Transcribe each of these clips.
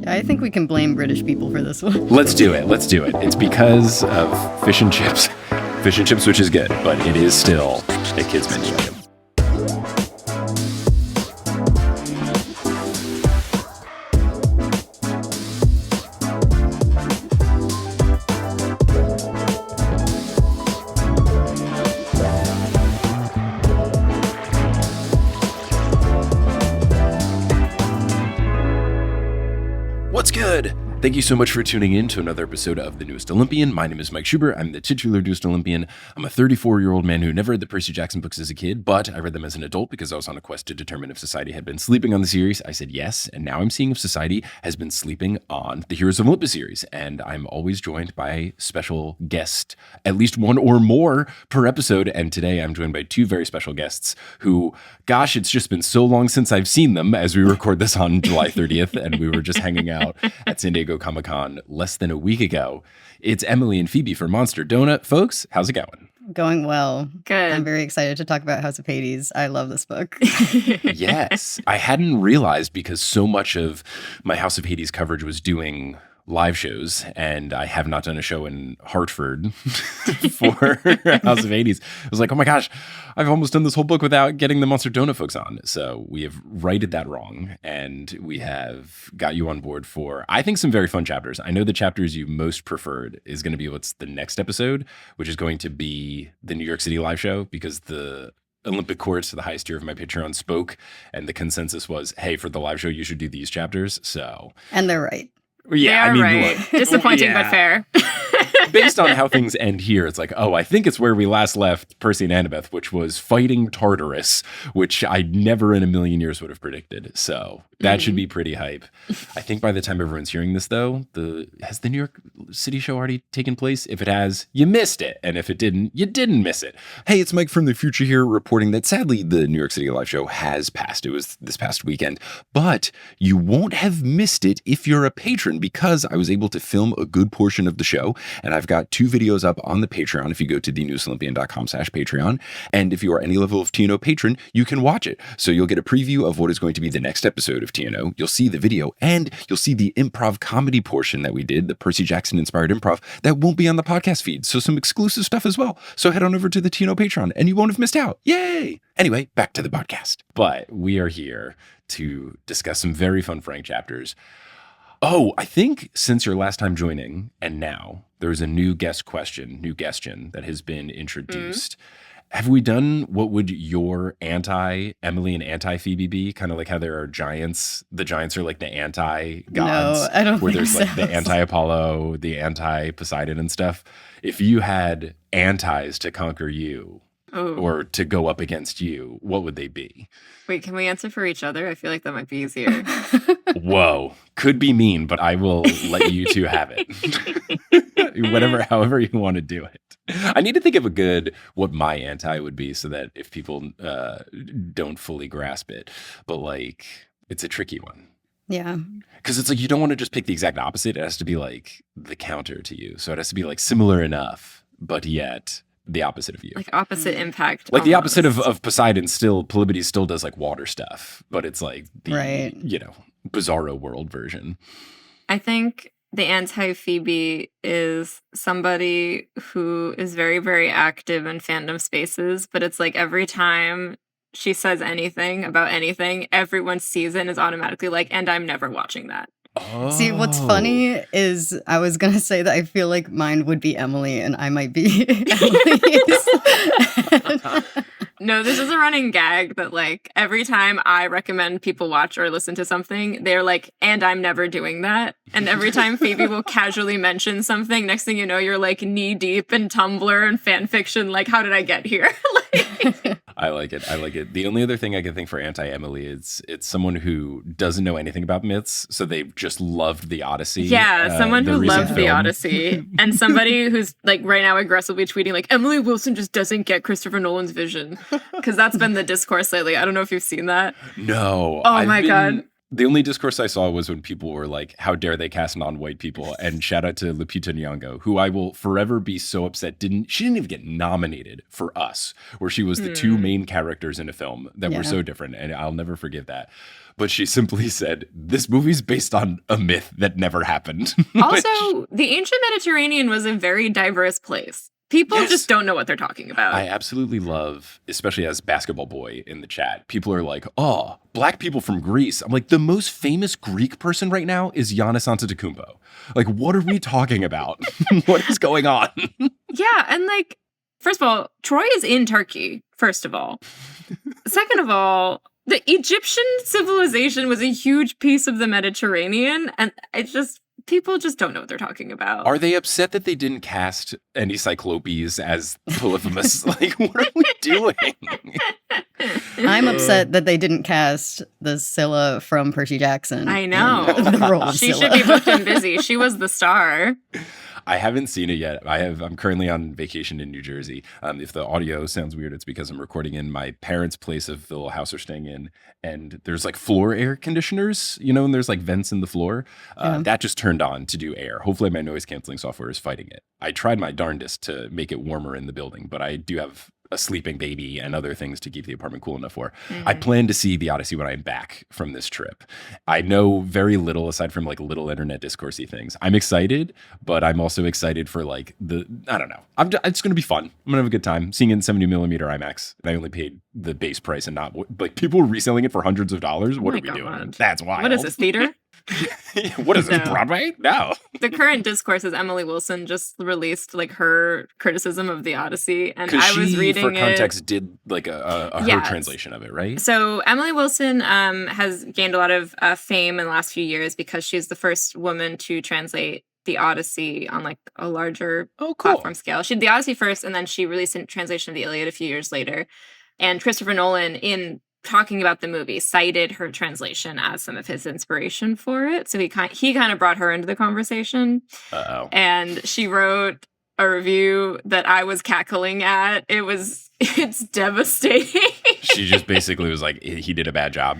I think we can blame British people for this one. Let's do it. It's because of fish and chips. Fish and chips, which is good, but it is still a kid's menu item. What's good? Thank you so much for tuning in to another episode of The Newest Olympian. My name is Mike Schubert. I'm the titular Newest Olympian. I'm a 34-year-old man who never read the Percy Jackson books as a kid, but I read them as an adult because I was on a quest to determine if society had been sleeping on the series. I said yes, and now I'm seeing if society has been sleeping on the Heroes of Olympus series, and I'm always joined by a special guest, at least one or more per episode, and today I'm joined by two very special guests who, gosh, it's just been so long since I've seen them as we record this on July 30th, and we were just hanging out at San Diego Comic-Con less than a week ago. It's Emily and Phoebe for Monster Donut. Folks, how's it going? Going well. Good. I'm very excited to talk about House of Hades. I love this book. Yes. I hadn't realized because so much of my House of Hades coverage was doing live shows, and I have not done a show in Hartford for House of Hades. I was like, oh my gosh, I've almost done this whole book without getting the Monster Donut folks on. So we have righted that wrong, and we have got you on board for, I think, some very fun chapters. I know the chapters you most preferred is going to be what's the next episode, which is going to be the New York City live show, because the Olympic courts, the highest tier of my Patreon, spoke, and the consensus was, hey, for the live show, you should do these chapters. So, And they're right. yeah, I mean, right. look, Disappointing, but fair. Based on how things end here, it's like, oh, I think it's where we last left Percy and Annabeth, which was fighting Tartarus, which I never in a million years would have predicted. So that should be pretty hype. I think by the time everyone's hearing this, though, has the New York City show already taken place? If it has, you missed it. And if it didn't, you didn't miss it. Hey, it's Mike from the future here reporting that sadly the New York City live show has passed. It was this past weekend. But you won't have missed it if you're a patron, because I was able to film a good portion of the show, and I've got 2 videos up on the Patreon if you go to thenewestolympian.com/Patreon. And if you are any level of TNO patron, you can watch it. So you'll get a preview of what is going to be the next episode of TNO. You'll see the video, and you'll see the improv comedy portion that we did, the Percy Jackson inspired improv, that won't be on the podcast feed. So some exclusive stuff as well. So head on over to the TNO Patreon and you won't have missed out. Yay! Anyway, back to the podcast. But we are here to discuss some very fun Frank chapters. Oh, I think since your last time joining and now, there's a new guestion that has been introduced. Have we done what would your anti-Emily and anti-Phoebe be? Kind of like how there are giants. The giants are like the anti-gods. No, I don't where think there's so. like the anti-Apollo, the anti-Poseidon and stuff. If you had antis to conquer you, or to go up against you, what would they be? Wait, can we answer for each other? I feel like that might be easier. Whoa, could be mean, but I will let you two have it. However you want to do it. I need to think of what my anti would be so that if people don't fully grasp it, but like, it's a tricky one. Yeah. Because it's like, you don't want to just pick the exact opposite. It has to be like the counter to you. So it has to be like similar enough, but yet the opposite of you. Like opposite impact. Like almost. the opposite of Poseidon Polybides still does like water stuff, but it's like the, Right. bizarro world version. I think the anti-Phoebe is somebody who is very, very active in fandom spaces, but it's like every time she says anything about anything, everyone's season is automatically like, and I'm never watching that. Oh. See, what's funny is I was going to say that I feel like mine would be Emily and I might be Emily's. No, this is a running gag that like every time I recommend people watch or listen to something, they're like, and I'm never doing that. And every time Phoebe will casually mention something, next thing you know, you're like knee deep in Tumblr and fan fiction. Like, how did I get here? I like it. The only other thing I can think for anti-Emily is it's someone who doesn't know anything about myths, so they've just loved the Odyssey. Yeah, someone who loved the film. Odyssey. And somebody who's like right now aggressively tweeting like, Emily Wilson just doesn't get Christopher Nolan's vision. Because that's been the discourse lately. I don't know if you've seen that. No. Oh my God. The only discourse I saw was when people were like, how dare they cast non-white people? And shout out to Lupita Nyong'o, who I will forever be so upset she didn't even get nominated for Us, where she was the two main characters in a film that were so different. And I'll never forgive that. But she simply said, this movie's based on a myth that never happened. Also, the ancient Mediterranean was a very diverse place. People just don't know what they're talking about. I absolutely love, especially as basketball boy in the chat, people are like, oh, black people from Greece. I'm like, the most famous Greek person right now is Giannis Antetokounmpo. Like, what are we talking about? What is going on? Yeah, and like, first of all, Troy is in Turkey, first of all. Second of all, the Egyptian civilization was a huge piece of the Mediterranean, and people just don't know what they're talking about. Are they upset that they didn't cast any Cyclopes as Polyphemus? Like, what are we doing? I'm upset that they didn't cast the Scylla from Percy Jackson. I know. The role of She Scylla. should be booked and busy. She was the star. I haven't seen it yet. I'm currently on vacation in New Jersey. If the audio sounds weird, it's because I'm recording in my parents' place of the little house we're staying in. And there's like floor air conditioners, and there's like vents in the floor. That just turned on to do air. Hopefully my noise canceling software is fighting it. I tried my darndest to make it warmer in the building, but I do have a sleeping baby and other things to keep the apartment cool enough for. I plan to see the Odyssey when I'm back from this trip. I know very little aside from like little internet discoursey things. I'm excited, but I'm also excited for like I don't know. It's going to be fun. I'm going to have a good time seeing it in 70 millimeter IMAX. And I only paid the base price and not like people are reselling it for hundreds of dollars. What are we doing? That's wild. What is this, theater? What is this, Broadway? No. The current discourse is Emily Wilson just released like her criticism of the Odyssey, and I was reading for context, did like a her translation of it, right? So Emily Wilson has gained a lot of fame in the last few years because she's the first woman to translate the Odyssey on like a larger platform scale. She did the Odyssey first, and then she released a translation of the Iliad a few years later. And Christopher Nolan, in talking about the movie, cited her translation as some of his inspiration for it. So he kind of brought her into the conversation. Uh-oh. And she wrote a review that I was cackling at. It's devastating. She just basically was like, he did a bad job.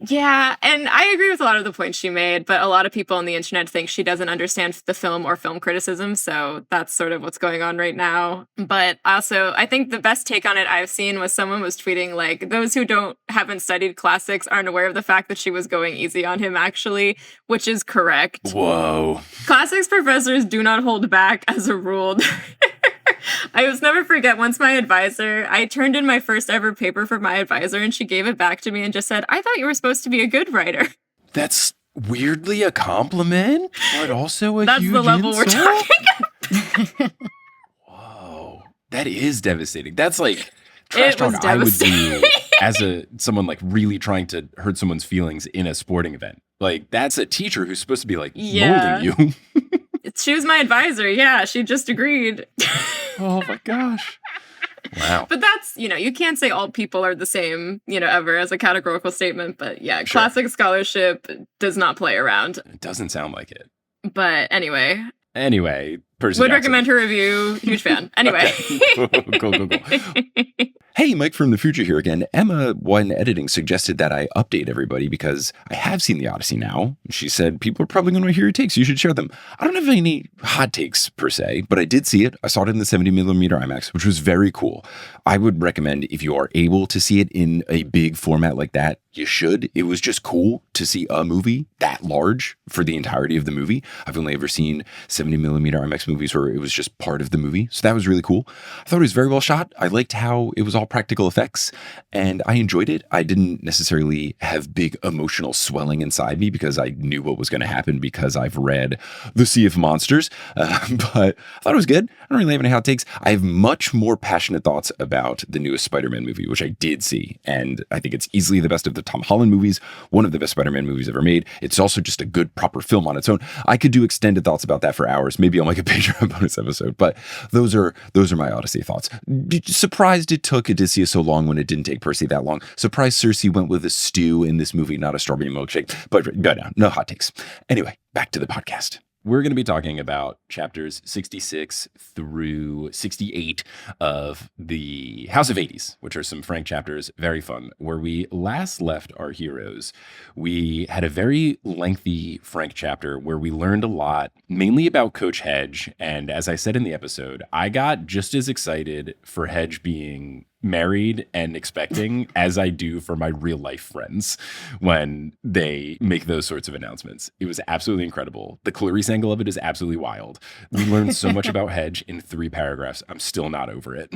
Yeah, and I agree with a lot of the points she made, but a lot of people on the internet think she doesn't understand the film or film criticism, so that's sort of what's going on right now. But also, I think the best take on it I've seen was someone was tweeting, like, those who haven't studied classics aren't aware of the fact that she was going easy on him, actually, which is correct. Whoa. Classics professors do not hold back as a rule. I will never forget once I turned in my first ever paper for my advisor and she gave it back to me and just said, I thought you were supposed to be a good writer. That's weirdly a compliment, but also That's huge the level insult? we're talking. Whoa. That is devastating. That's like trash It was talk I would do devastating. as someone like really trying to hurt someone's feelings in a sporting event. Like that's a teacher who's supposed to be like molding you. She was my advisor. Yeah, she just agreed. Oh my gosh. Wow. But that's, you can't say all people are the same, ever as a categorical statement. But yeah, classic scholarship does not play around. It doesn't sound like it. But anyway, Percy would Jackson. recommend her review. Huge fan. Anyway. Cool. Hey, Mike from the future here again. Emma, when editing, suggested that I update everybody because I have seen the Odyssey now. She said people are probably going to hear your takes. You should share them. I don't have any hot takes per se, but I did see it. I saw it in the 70 millimeter IMAX, which was very cool. I would recommend if you are able to see it in a big format like that, you should. It was just cool to see a movie that large for the entirety of the movie. I've only ever seen 70 millimeter IMAX movies where it was just part of the movie. So that was really cool. I thought it was very well shot. I liked how it was all practical effects and I enjoyed it. I didn't necessarily have big emotional swelling inside me because I knew what was going to happen because I've read The Sea of Monsters. But I thought it was good. I don't really have any hot takes. I have much more passionate thoughts about the newest Spider-Man movie, which I did see. And I think it's easily the best of the Tom Holland movies, one of the best Spider-Man movies ever made. It's also just a good, proper film on its own. I could do extended thoughts about that for hours. Maybe I'll make a Patreon bonus episode, but those are my Odyssey thoughts. Surprised it took Odysseus so long when it didn't take Percy that long. Surprised Cersei went with a stew in this movie, not a strawberry milkshake, but no hot takes. Anyway, back to the podcast. we're going to be talking about chapters 66 through 68 of the House of Hades, which are some Frank chapters, very fun. Where we last left our heroes, we had a very lengthy Frank chapter where we learned a lot, mainly about Coach Hedge. And as I said in the episode, I got just as excited for Hedge being married and expecting as I do for my real life friends when they make those sorts of announcements. It was absolutely incredible. The Clarice angle of it is absolutely wild. We learned so much about Hedge in 3 paragraphs. I'm still not over it.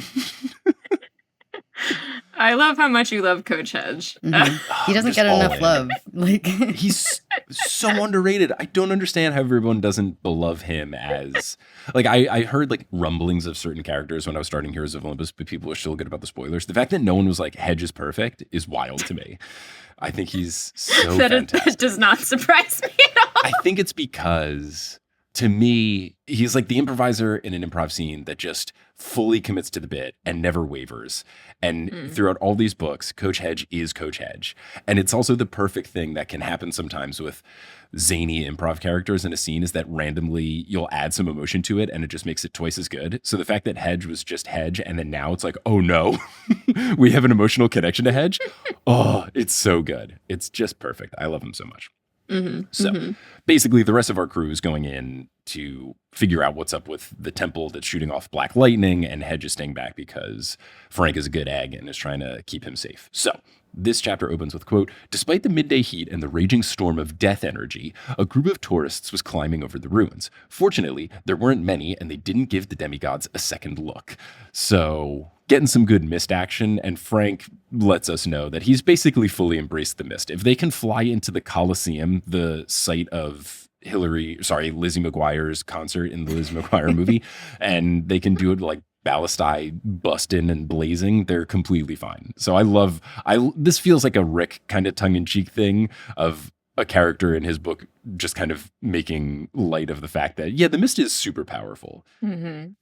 I love how much you love Coach Hedge. He doesn't get enough love. Like he's so underrated. I don't understand how everyone doesn't love him as like I heard like rumblings of certain characters when I was starting Heroes of Olympus, but people are still good about the spoilers. The fact that no one was like Hedge is perfect is wild to me. I think he's so fantastic. It does not surprise me at all. I think it's because to me, he's like the improviser in an improv scene that just fully commits to the bit and never wavers. And throughout all these books, Coach Hedge is Coach Hedge. And it's also the perfect thing that can happen sometimes with zany improv characters in a scene is that randomly you'll add some emotion to it and it just makes it twice as good. So the fact that Hedge was just Hedge and then now it's like, oh no, we have an emotional connection to Hedge. Oh, it's so good. It's just perfect. I love him so much. Basically, the rest of our crew is going in to figure out what's up with the temple that's shooting off black lightning, and Hedge is staying back because Frank is a good egg and is trying to keep him safe. So this chapter opens with, quote, "Despite the midday heat and the raging storm of death energy, a group of tourists was climbing over the ruins. Fortunately, there weren't many, and they didn't give the demigods a second look." So getting some good mist action, and Frank lets us know that he's basically fully embraced the mist. If they can fly into the Colosseum, the site of Lizzie McGuire's concert in the Lizzie McGuire movie, and they can do it like ballistae busting and blazing, they're completely fine. So this feels like a Rick kind of tongue-in-cheek thing of a character in his book just kind of making light of the fact that, yeah, the mist is super powerful.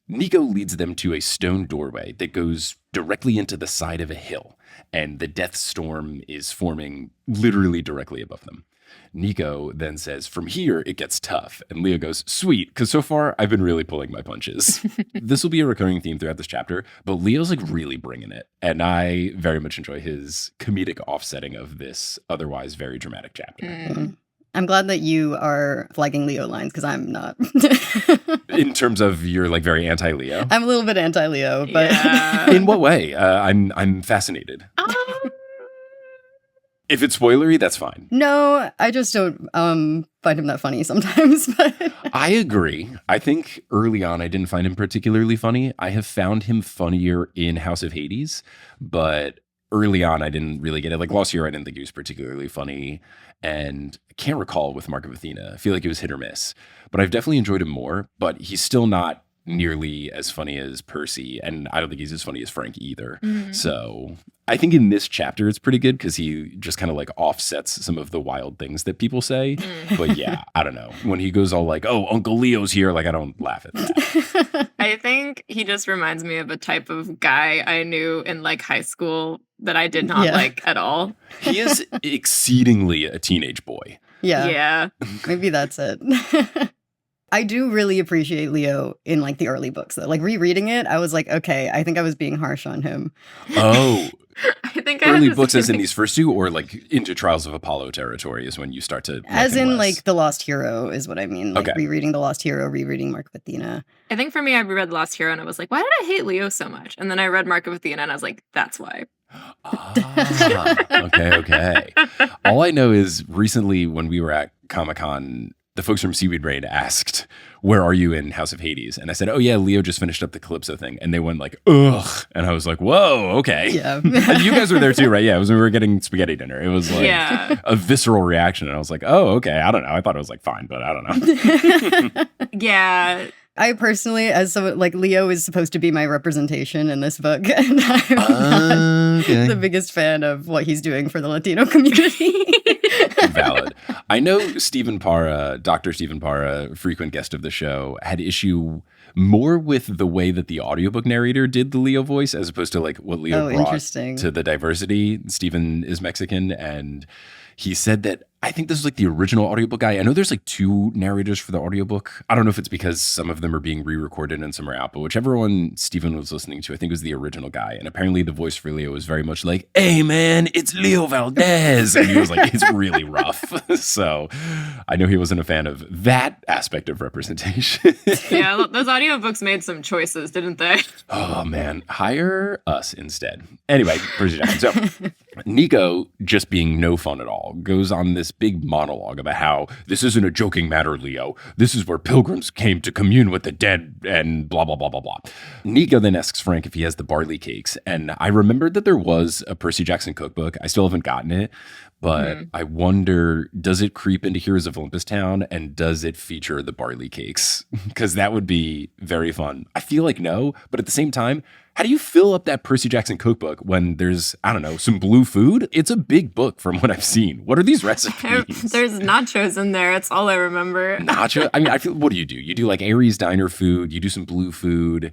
Nico leads them to a stone doorway that goes directly into the side of a hill, and the death storm is forming literally directly above them. Nico then says, "From here, it gets tough." And Leo goes, "Sweet, because so far, I've been really pulling my punches." This will be a recurring theme throughout this chapter, but Leo's like really bringing it. And I very much enjoy his comedic offsetting of this otherwise very dramatic chapter. I'm glad that you are flagging Leo lines because I'm not. In terms of you're like very anti-Leo? I'm a little bit anti-Leo, but In what way? I'm fascinated. If it's spoilery, that's fine. No, I just don't find him that funny sometimes. But I agree. I think early on I didn't find him particularly funny. I have found him funnier in House of Hades, but early on I didn't really get it. Like Lost Hero, I didn't think he was particularly funny, and I can't recall with Mark of Athena. I feel like it was hit or miss, but I've definitely enjoyed him more, but he's still not nearly as funny as Percy, and I don't think he's as funny as Frank either. So I think in this chapter it's pretty good because he just kind of like offsets some of the wild things that people say. But yeah, I don't know. When he goes all like, "Oh, Uncle Leo's here," like I don't laugh at that. I think he just reminds me of a type of guy I knew in like high school that I did not like at all. He is exceedingly a teenage boy. Yeah. Maybe that's it. I do really appreciate Leo in like the early books though. Like rereading it, I was like, okay, I think I was being harsh on him. Oh. I think early books as in these first two, or like into Trials of Apollo territory is when you start to as in like The Lost Hero is what I mean. Like rereading The Lost Hero, rereading Mark of Athena. I think for me, I reread The Lost Hero and I was like, why did I hate Leo so much? And then I read Mark of Athena and I was like, that's why. Okay. All I know is recently when we were at Comic-Con, the folks from Seaweed Raid asked, "Where are you in House of Hades?" And I said, "Oh yeah, Leo just finished up the Calypso thing." And they went like, "Ugh." And I was like, "Whoa, okay." Yeah. And you guys were there too, right? Yeah, it was when we were getting spaghetti dinner. It was like a visceral reaction. And I was like, "Oh, okay. I don't know. I thought it was like fine, but I don't know." Yeah. I personally, as someone like Leo is supposed to be my representation in this book, and I'm not the biggest fan of what he's doing for the Latino community. Valid. I know Stephen Parra, Dr. Stephen Parra, frequent guest of the show, had issue more with the way that the audiobook narrator did the Leo voice as opposed to like what Leo brought to the diversity. Stephen is Mexican, and he said that I think this is like the original audiobook guy. I know there's like 2 narrators for the audiobook. I don't know if it's because some of them are being re-recorded and some are out, but whichever one Stephen was listening to, I think was the original guy. And apparently the voice for Leo was very much like, hey man, it's Leo Valdez. And he was like, it's really rough. So I know he wasn't a fan of that aspect of representation. Yeah, those audiobooks made some choices, didn't they? Oh man, hire us instead. Anyway, Percy Jackson. So Nico, just being no fun at all, goes on this big monologue about how this isn't a joking matter, Leo. This is where pilgrims came to commune with the dead and blah, blah, blah, blah, blah. Nico then asks Frank if he has the barley cakes. And I remembered that there was a Percy Jackson cookbook. I still haven't gotten it. But I wonder, does it creep into Heroes of Olympus Town and does it feature the barley cakes? Because that would be very fun. I feel like no, but at the same time, how do you fill up that Percy Jackson cookbook when there's, I don't know, some blue food? It's a big book from what I've seen. What are these recipes? There's nachos in there. It's all I remember. Nacho? I mean, I feel, what do? You do like Aries Diner food. You do some blue food.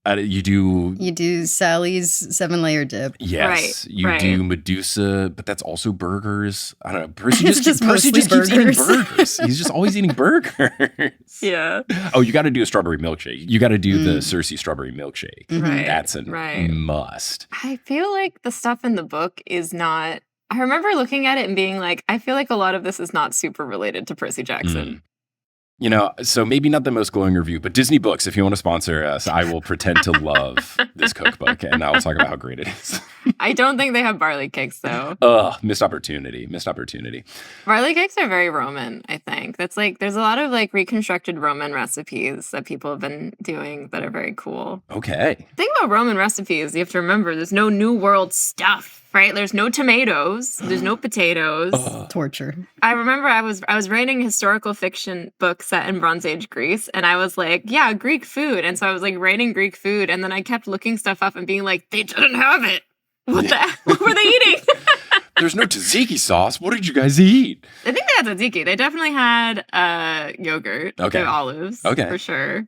You do Sally's 7-layer dip. Yes, right, you do Medusa, but that's also burgers. I don't know. Percy It's just just keeps mostly eating burgers. burgers. He's just always eating burgers. Yeah. Oh, you got to do a strawberry milkshake. You got to do the Cersei strawberry milkshake. Right, That's a right. must. I feel like the stuff in the book is not. I remember looking at it and being like, I feel like a lot of this is not super related to Percy Jackson. You know, so maybe not the most glowing review, but Disney Books, if you want to sponsor us, I will pretend to love this cookbook and I'll talk about how great it is. I don't think they have barley cakes, though. Ugh, missed opportunity. Barley cakes are very Roman, I think. That's like, there's a lot of like reconstructed Roman recipes that people have been doing that are very cool. Okay. The thing about Roman recipes, you have to remember, there's no New World stuff, right? There's no tomatoes, there's no potatoes. Torture. I remember I was writing a historical fiction book set in Bronze Age Greece, and I was like, yeah, Greek food. And so I was like writing Greek food, and then I kept looking stuff up and being like, they didn't have it. What were they eating? There's no tzatziki sauce. What did you guys eat? I think they had tzatziki. They definitely had yogurt. Okay. They had olives. Okay. For sure.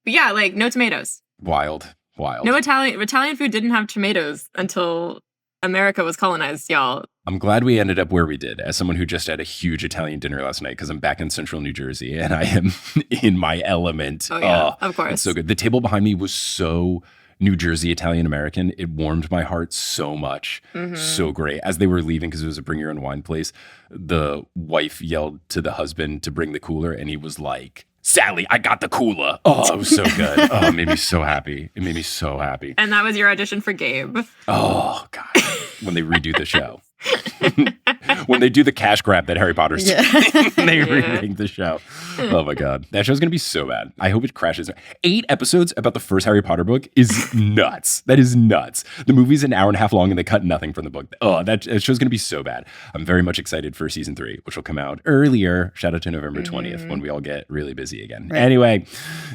But yeah, like no tomatoes. Wild. No Italian food didn't have tomatoes until America was colonized, y'all. I'm glad we ended up where we did as someone who just had a huge Italian dinner last night because I'm back in central New Jersey and I am in my element. Oh, yeah, of course. It's so good. The table behind me was so New Jersey Italian American. It warmed my heart so much. So great. As they were leaving, because it was a bring your own wine place, the wife yelled to the husband to bring the cooler and he was like, Sally, I got the cooler. Oh, it was so good. Oh, it made me so happy. And that was your audition for Gabe. Oh, God. When they redo the show. When they do the cash grab that Harry Potter's doing, they remake the show. Oh my God. That show's going to be so bad. I hope it crashes. 8 episodes about the first Harry Potter book is nuts. That is nuts. The movie's an hour and a half long and they cut nothing from the book. Oh, that show's going to be so bad. I'm very much excited for season 3, which will come out earlier. Shout out to November 20th when we all get really busy again. Right. Anyway,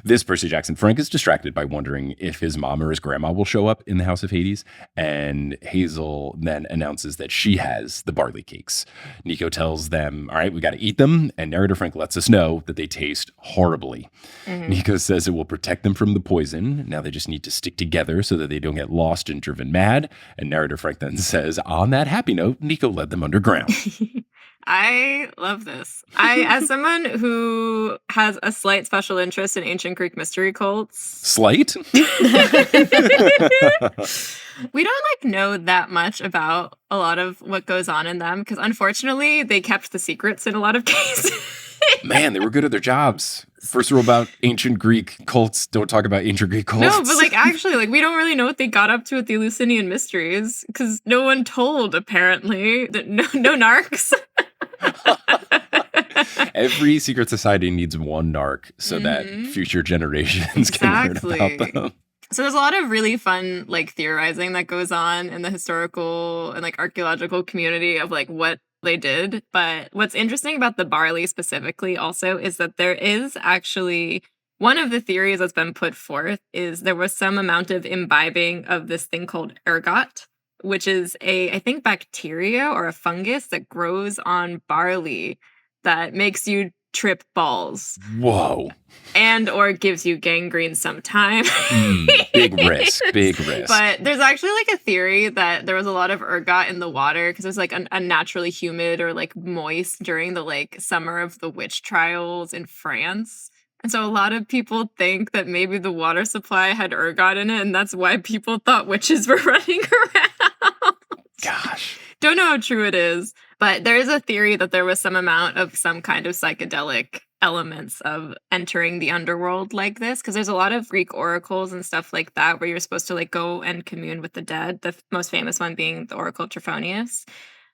this Percy Jackson, Frank is distracted by wondering if his mom or his grandma will show up in the House of Hades. And Hazel then announces that she has the barley cakes. Nico tells them, all right, we got to eat them. And narrator Frank lets us know that they taste horribly. Nico says it will protect them from the poison. Now they just need to stick together so that they don't get lost and driven mad. And narrator Frank then says, on that happy note, Nico led them underground. I love this. As someone who has a slight special interest in ancient Greek mystery cults. Slight? We don't know that much about a lot of what goes on in them because unfortunately they kept the secrets in a lot of cases. Man, they were good at their jobs. First rule about ancient Greek cults, don't talk about ancient Greek cults. No, but actually, we don't really know what they got up to with the Eleusinian mysteries because no one told, apparently. No narcs. Every secret society needs one narc so that future generations can learn about them. So there's a lot of really fun theorizing that goes on in the historical and archaeological community of what they did. But what's interesting about the barley specifically also is that there is actually one of the theories that's been put forth is there was some amount of imbibing of this thing called ergot, which is I think bacteria or a fungus that grows on barley that makes you trip balls. Whoa. And or gives you gangrene sometime. Big risk. But there's actually like a theory that there was a lot of ergot in the water because it was like unnaturally humid or like moist during the like summer of the witch trials in France. And so a lot of people think that maybe the water supply had ergot in it, and that's why people thought witches were running around. Gosh. Don't know how true it is, but there is a theory that there was some amount of some kind of psychedelic elements of entering the underworld like this, because there's a lot of Greek oracles and stuff like that where you're supposed to like go and commune with the dead, the most famous one being the Oracle of Trophonius.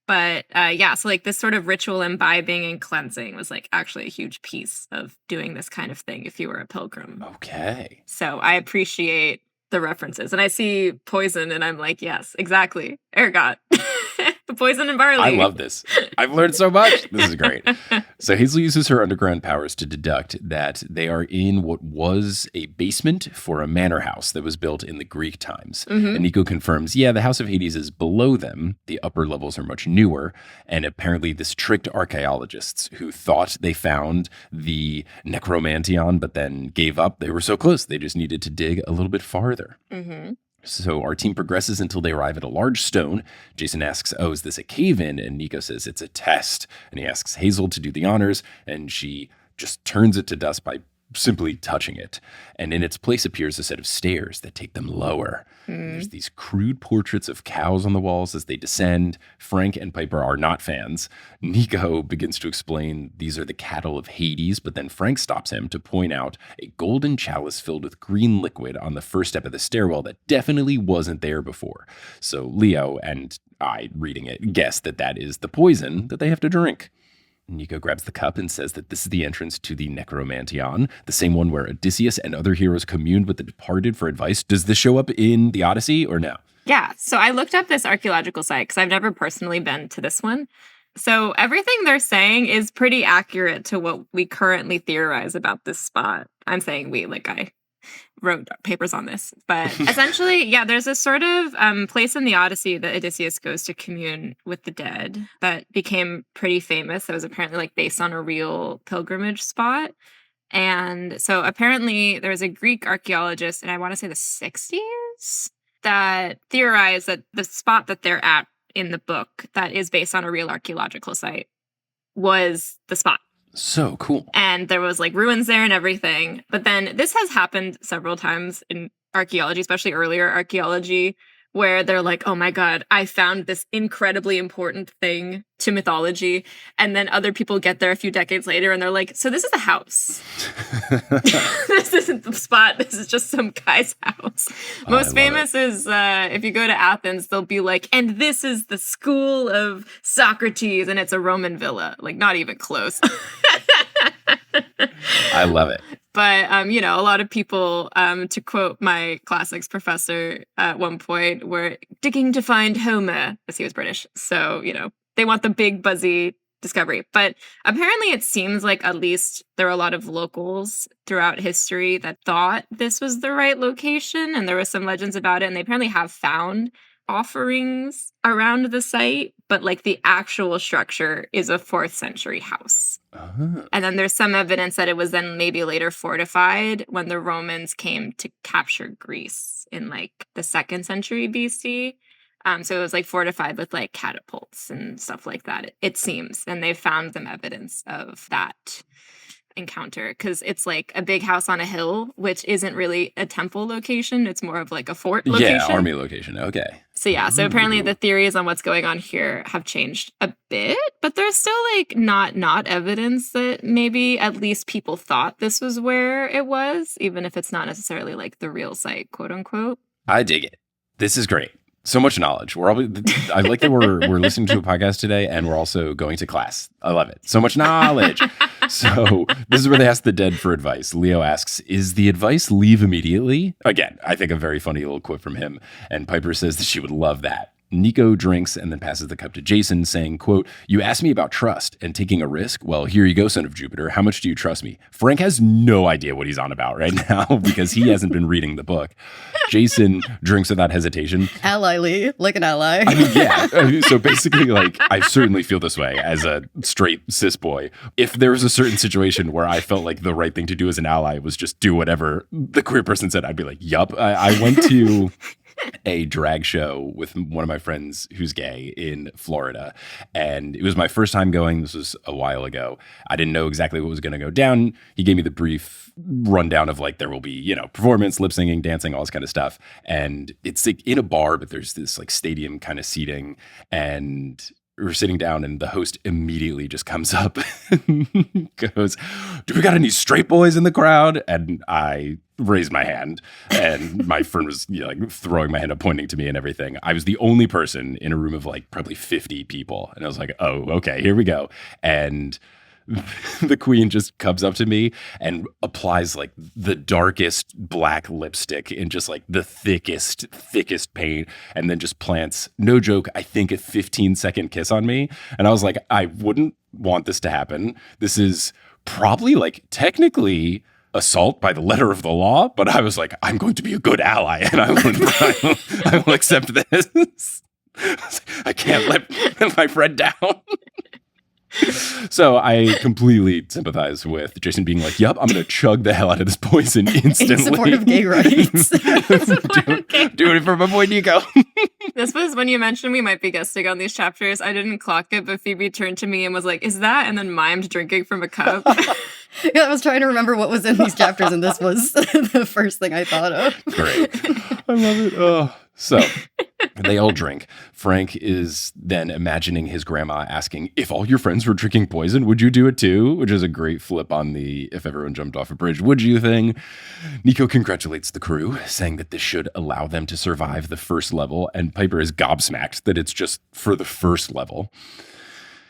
But so like this sort of ritual imbibing and cleansing was like actually a huge piece of doing this kind of thing if you were a pilgrim. Okay. So I appreciate the references. And I see poison and I'm like, yes, exactly. Ergot. The poison and barley. I love this. I've learned so much. This is great. So Hazel uses her underground powers to deduct that they are in what was a basement for a manor house that was built in the Greek times. And Nico confirms, the House of Hades is below them. The upper levels are much newer. And apparently this tricked archaeologists who thought they found the necromantion, but then gave up. They were so close. They just needed to dig a little bit farther. So our team progresses until they arrive at a large stone. Jason asks, is this a cave-in? And Nico says it's a test. And he asks Hazel to do the honors, and she just turns it to dust by simply touching it. And in its place appears a set of stairs that take them lower. There's these crude portraits of cows on the walls as they descend. Frank and Piper are not fans. Nico begins to explain these are the cattle of Hades, but then Frank stops him to point out a golden chalice filled with green liquid on the first step of the stairwell that definitely wasn't there before. So Leo and I, reading it, guess that that is the poison that they have to drink. Nico grabs the cup and says that this is the entrance to the necromantion, the same one where Odysseus and other heroes communed with the departed for advice. Does this show up in the Odyssey or no? Yeah, so I looked up this archaeological site because I've never personally been to this one. So everything they're saying is pretty accurate to what we currently theorize about this spot. I'm saying we, like I wrote papers on this. But essentially, there's a sort of place in the Odyssey that Odysseus goes to commune with the dead that became pretty famous. That was apparently like based on a real pilgrimage spot. And so apparently there was a Greek archaeologist, and I want to say the 60s, that theorized that the spot that they're at in the book that is based on a real archaeological site was the spot. So cool. And there was like ruins there and everything. But then this has happened several times in archaeology, especially earlier archaeology, where they're like, oh my God, I found this incredibly important thing to mythology. And then other people get there a few decades later and they're like, so this is a house. This isn't the spot. This is just some guy's house. Most famous is if you go to Athens, they'll be like, and this is the school of Socrates. And it's a Roman villa. Like, not even close. I love it. But, a lot of people, to quote my classics professor at one point, were digging to find Homer, as he was British. So, they want the big, buzzy discovery. But apparently it seems like at least there are a lot of locals throughout history that thought this was the right location. And there were some legends about it. And they apparently have found offerings around the site, but like the actual structure is a 4th century house. And then there's some evidence that it was then maybe later fortified when the Romans came to capture Greece in like the 2nd century BC. So it was like fortified with like catapults and stuff like that, it seems. And they found some evidence of that encounter because it's like a big house on a hill, which isn't really a temple location. It's more of like a fort location. Yeah, army location. Okay. So apparently the theories on what's going on here have changed a bit, but there's still like not evidence that maybe at least people thought this was where it was, even if it's not necessarily like the real site, quote unquote. I dig it. This is great. So much knowledge. I like that we're listening to a podcast today and we're also going to class. I love it. So much knowledge. So this is where they ask the dead for advice. Leo asks, is the advice leave immediately? Again, I think a very funny little quote from him. And Piper says that she would love that. Nico drinks and then passes the cup to Jason, saying, quote, "You asked me about trust and taking a risk. Well, here you go, son of Jupiter. How much do you trust me?" Frank has no idea what he's on about right now because he hasn't been reading the book. Jason drinks without hesitation. Ally Lee, like an ally. I mean, yeah. So basically, like, I certainly feel this way as a straight cis boy. If there was a certain situation where I felt like the right thing to do as an ally was just do whatever the queer person said, I'd be like, yup. I went to a drag show with one of my friends who's gay in Florida. And it was my first time going. This was a while ago. I didn't know exactly what was going to go down. He gave me the brief rundown of like, there will be, you know, performance, lip singing, dancing, all this kind of stuff. And it's like in a bar, but there's this like stadium kind of seating. And we're sitting down and the host immediately just comes up and goes, "Do we got any straight boys in the crowd?" And I raised my hand and my friend was, you know, like throwing my hand up, pointing to me and everything. I was the only person in a room of like probably 50 people. And I was like, oh, okay, here we go. And the queen just comes up to me and applies like the darkest black lipstick in just like the thickest paint, and then just plants, no joke, I think a 15-second kiss on me. And I was like, I wouldn't want this to happen. This is probably like technically assault by the letter of the law, but I was like, I'm going to be a good ally and I will accept this. I can't let my friend down. So I completely sympathize with Jason being like, "Yup, I'm going to chug the hell out of this poison instantly." In support of gay rights. Doing it for my boy Nico. This was when you mentioned we might be guesting on these chapters. I didn't clock it, but Phoebe turned to me and was like, "Is that?" And then mimed drinking from a cup. Yeah, I was trying to remember what was in these chapters, and this was the first thing I thought of. Great. I love it. Oh. So they all drink. Frank is then imagining his grandma asking, "If all your friends were drinking poison, would you do it too?" Which is a great flip on the "if everyone jumped off a bridge, would you" thing. Nico congratulates the crew, saying that this should allow them to survive the first level, and Piper is gobsmacked that it's just for the first level.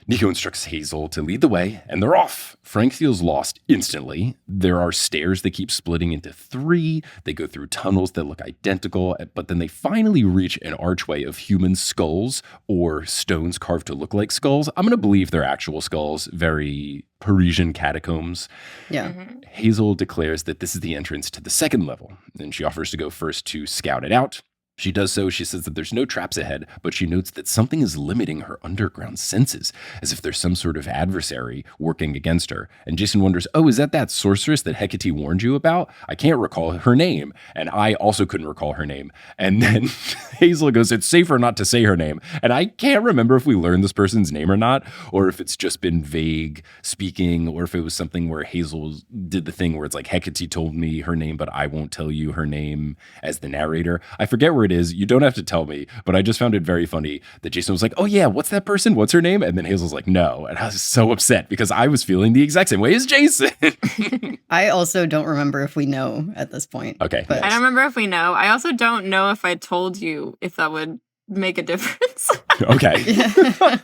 Nico instructs Hazel to lead the way, and they're off. Frank feels lost instantly. There are stairs that keep splitting into 3. They go through tunnels that look identical, but then they finally reach an archway of human skulls or stones carved to look like skulls. I'm going to believe they're actual skulls, very Parisian catacombs. Yeah. Hazel declares that this is the entrance to the second level, and she offers to go first to scout it out. She does so. She says that there's no traps ahead, but she notes that something is limiting her underground senses, as if there's some sort of adversary working against her. And Jason wonders, oh, is that sorceress that Hecate warned you about? I can't recall her name. And I also couldn't recall her name. And then Hazel goes, it's safer not to say her name. And I can't remember if we learned this person's name or not, or if it's just been vague speaking, or if it was something where Hazel did the thing where it's like, Hecate told me her name, but I won't tell you her name as the narrator. I forget where it is. You don't have to tell me, but I just found it very funny that Jason was like, oh yeah, what's that person? What's her name? And then Hazel's like, no. And I was so upset because I was feeling the exact same way as Jason. I also don't remember if we know at this point. Okay. But I don't remember if we know. I also don't know if I told you if that would make a difference. Okay.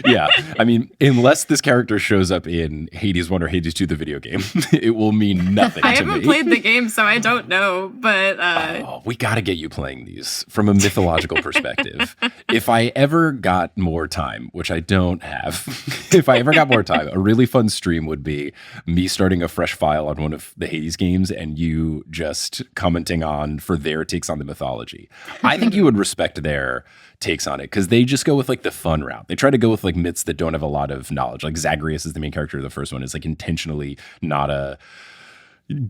Yeah. I mean, unless this character shows up in Hades 1 or Hades 2, the video game, it will mean nothing to me. I haven't played the game, so I don't know, but... we got to get you playing these from a mythological perspective. If I ever got more time, which I don't have, if I ever got more time, a really fun stream would be me starting a fresh file on one of the Hades games and you just commenting on for their takes on the mythology. I think you would respect their takes on it because they just go with like the fun route. They try to go with like myths that don't have a lot of knowledge. Like Zagreus is the main character of the first one. Is like intentionally not a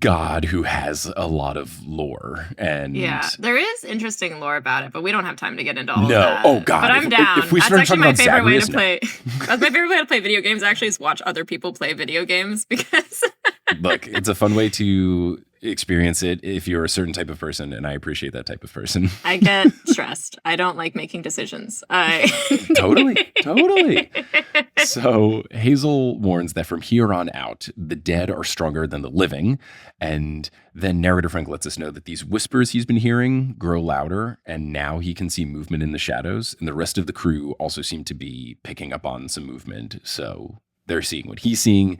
god who has a lot of lore. And yeah, there is interesting lore about it, but we don't have time to get into all of no. that. Oh god. But I'm down. If we That's start actually talking my about favorite way Zagreus, to play. That's my favorite way to play video games actually is watch other people play video games because look, it's a fun way to experience it if you're a certain type of person, and I appreciate that type of person. I get stressed. I don't like making decisions. Totally. So Hazel warns that from here on out, the dead are stronger than the living, and then narrator Frank lets us know that these whispers he's been hearing grow louder, and now he can see movement in the shadows, and the rest of the crew also seem to be picking up on some movement. So They're seeing what he's seeing.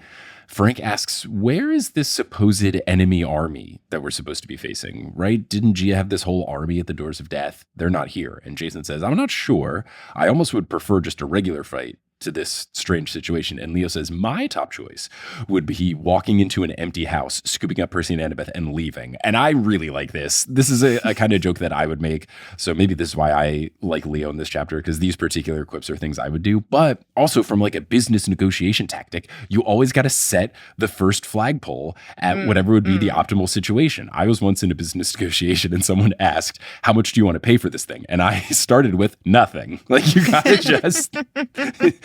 Frank asks, where is this supposed enemy army that we're supposed to be facing, right? Didn't Gia have this whole army at the Doors of Death? They're not here. And Jason says, I'm not sure. I almost would prefer just a regular fight to this strange situation. And Leo says, my top choice would be walking into an empty house, scooping up Percy and Annabeth and leaving. And I really like this. This is a kind of joke that I would make. So maybe this is why I like Leo in this chapter, because these particular quips are things I would do. But also from like a business negotiation tactic, you always got to set the first flagpole at whatever would be the optimal situation. I was once in a business negotiation and someone asked, how much do you want to pay for this thing? And I started with nothing. Like, you got to just...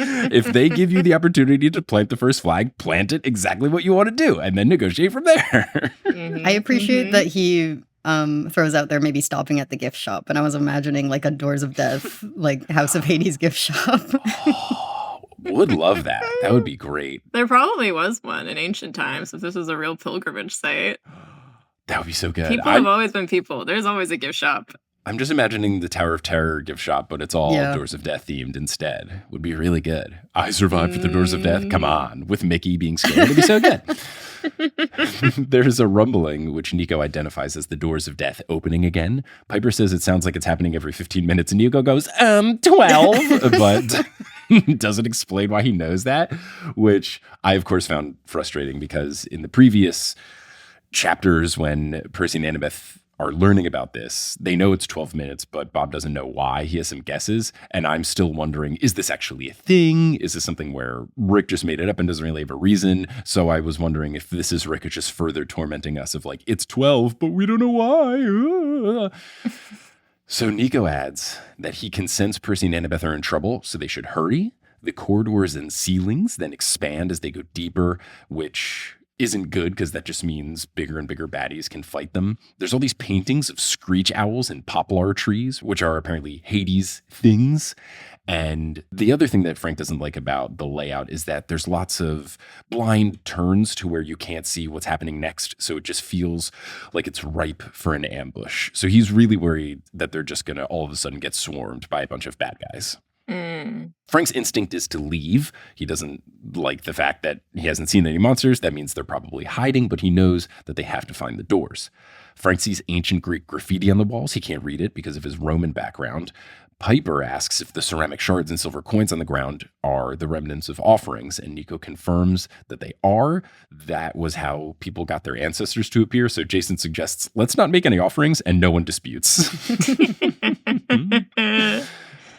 If they give you the opportunity to plant the first flag, plant it exactly what you want to do and then negotiate from there. I appreciate that he throws out there maybe stopping at the gift shop. And I was imagining like a Doors of Death, like House of Hades gift shop. Would love that. That would be great. There probably was one in ancient times if this was a real pilgrimage site. That would be so good. People have always been people. There's always a gift shop. I'm just imagining the Tower of Terror gift shop, but it's all Doors of Death themed instead. Would be really good. I survived for the Doors of Death. Come on. With Mickey being scared. It'd be so good. There's a rumbling, which Nico identifies as the Doors of Death opening again. Piper says it sounds like it's happening every 15 minutes, and Nico goes, 12, but doesn't explain why he knows that, which I, of course, found frustrating because in the previous chapters when Percy and Annabeth are learning about this, they know it's 12 minutes, but Bob doesn't know why. He has some guesses, and I'm still wondering, is this actually a thing? Is this something where Rick just made it up and doesn't really have a reason? So I was wondering if this is Rick just further tormenting us of like, it's 12, but we don't know why. So Nico adds that he can sense Percy and Annabeth are in trouble, so they should hurry. The corridors and ceilings then expand as they go deeper, which isn't good because that just means bigger and bigger baddies can fight them. There's all these paintings of screech owls and poplar trees, which are apparently Hades things. And the other thing that Frank doesn't like about the layout is that there's lots of blind turns to where you can't see what's happening next. So it just feels like it's ripe for an ambush. So he's really worried that they're just going to all of a sudden get swarmed by a bunch of bad guys. Frank's instinct is to leave. He doesn't like the fact that he hasn't seen any monsters. That means they're probably hiding, but he knows that they have to find the doors. Frank sees ancient Greek graffiti on the walls. He can't read it because of his Roman background. Piper asks if the ceramic shards and silver coins on the ground are the remnants of offerings, and Nico confirms that they are. That was how people got their ancestors to appear. So Jason suggests, let's not make any offerings, and no one disputes.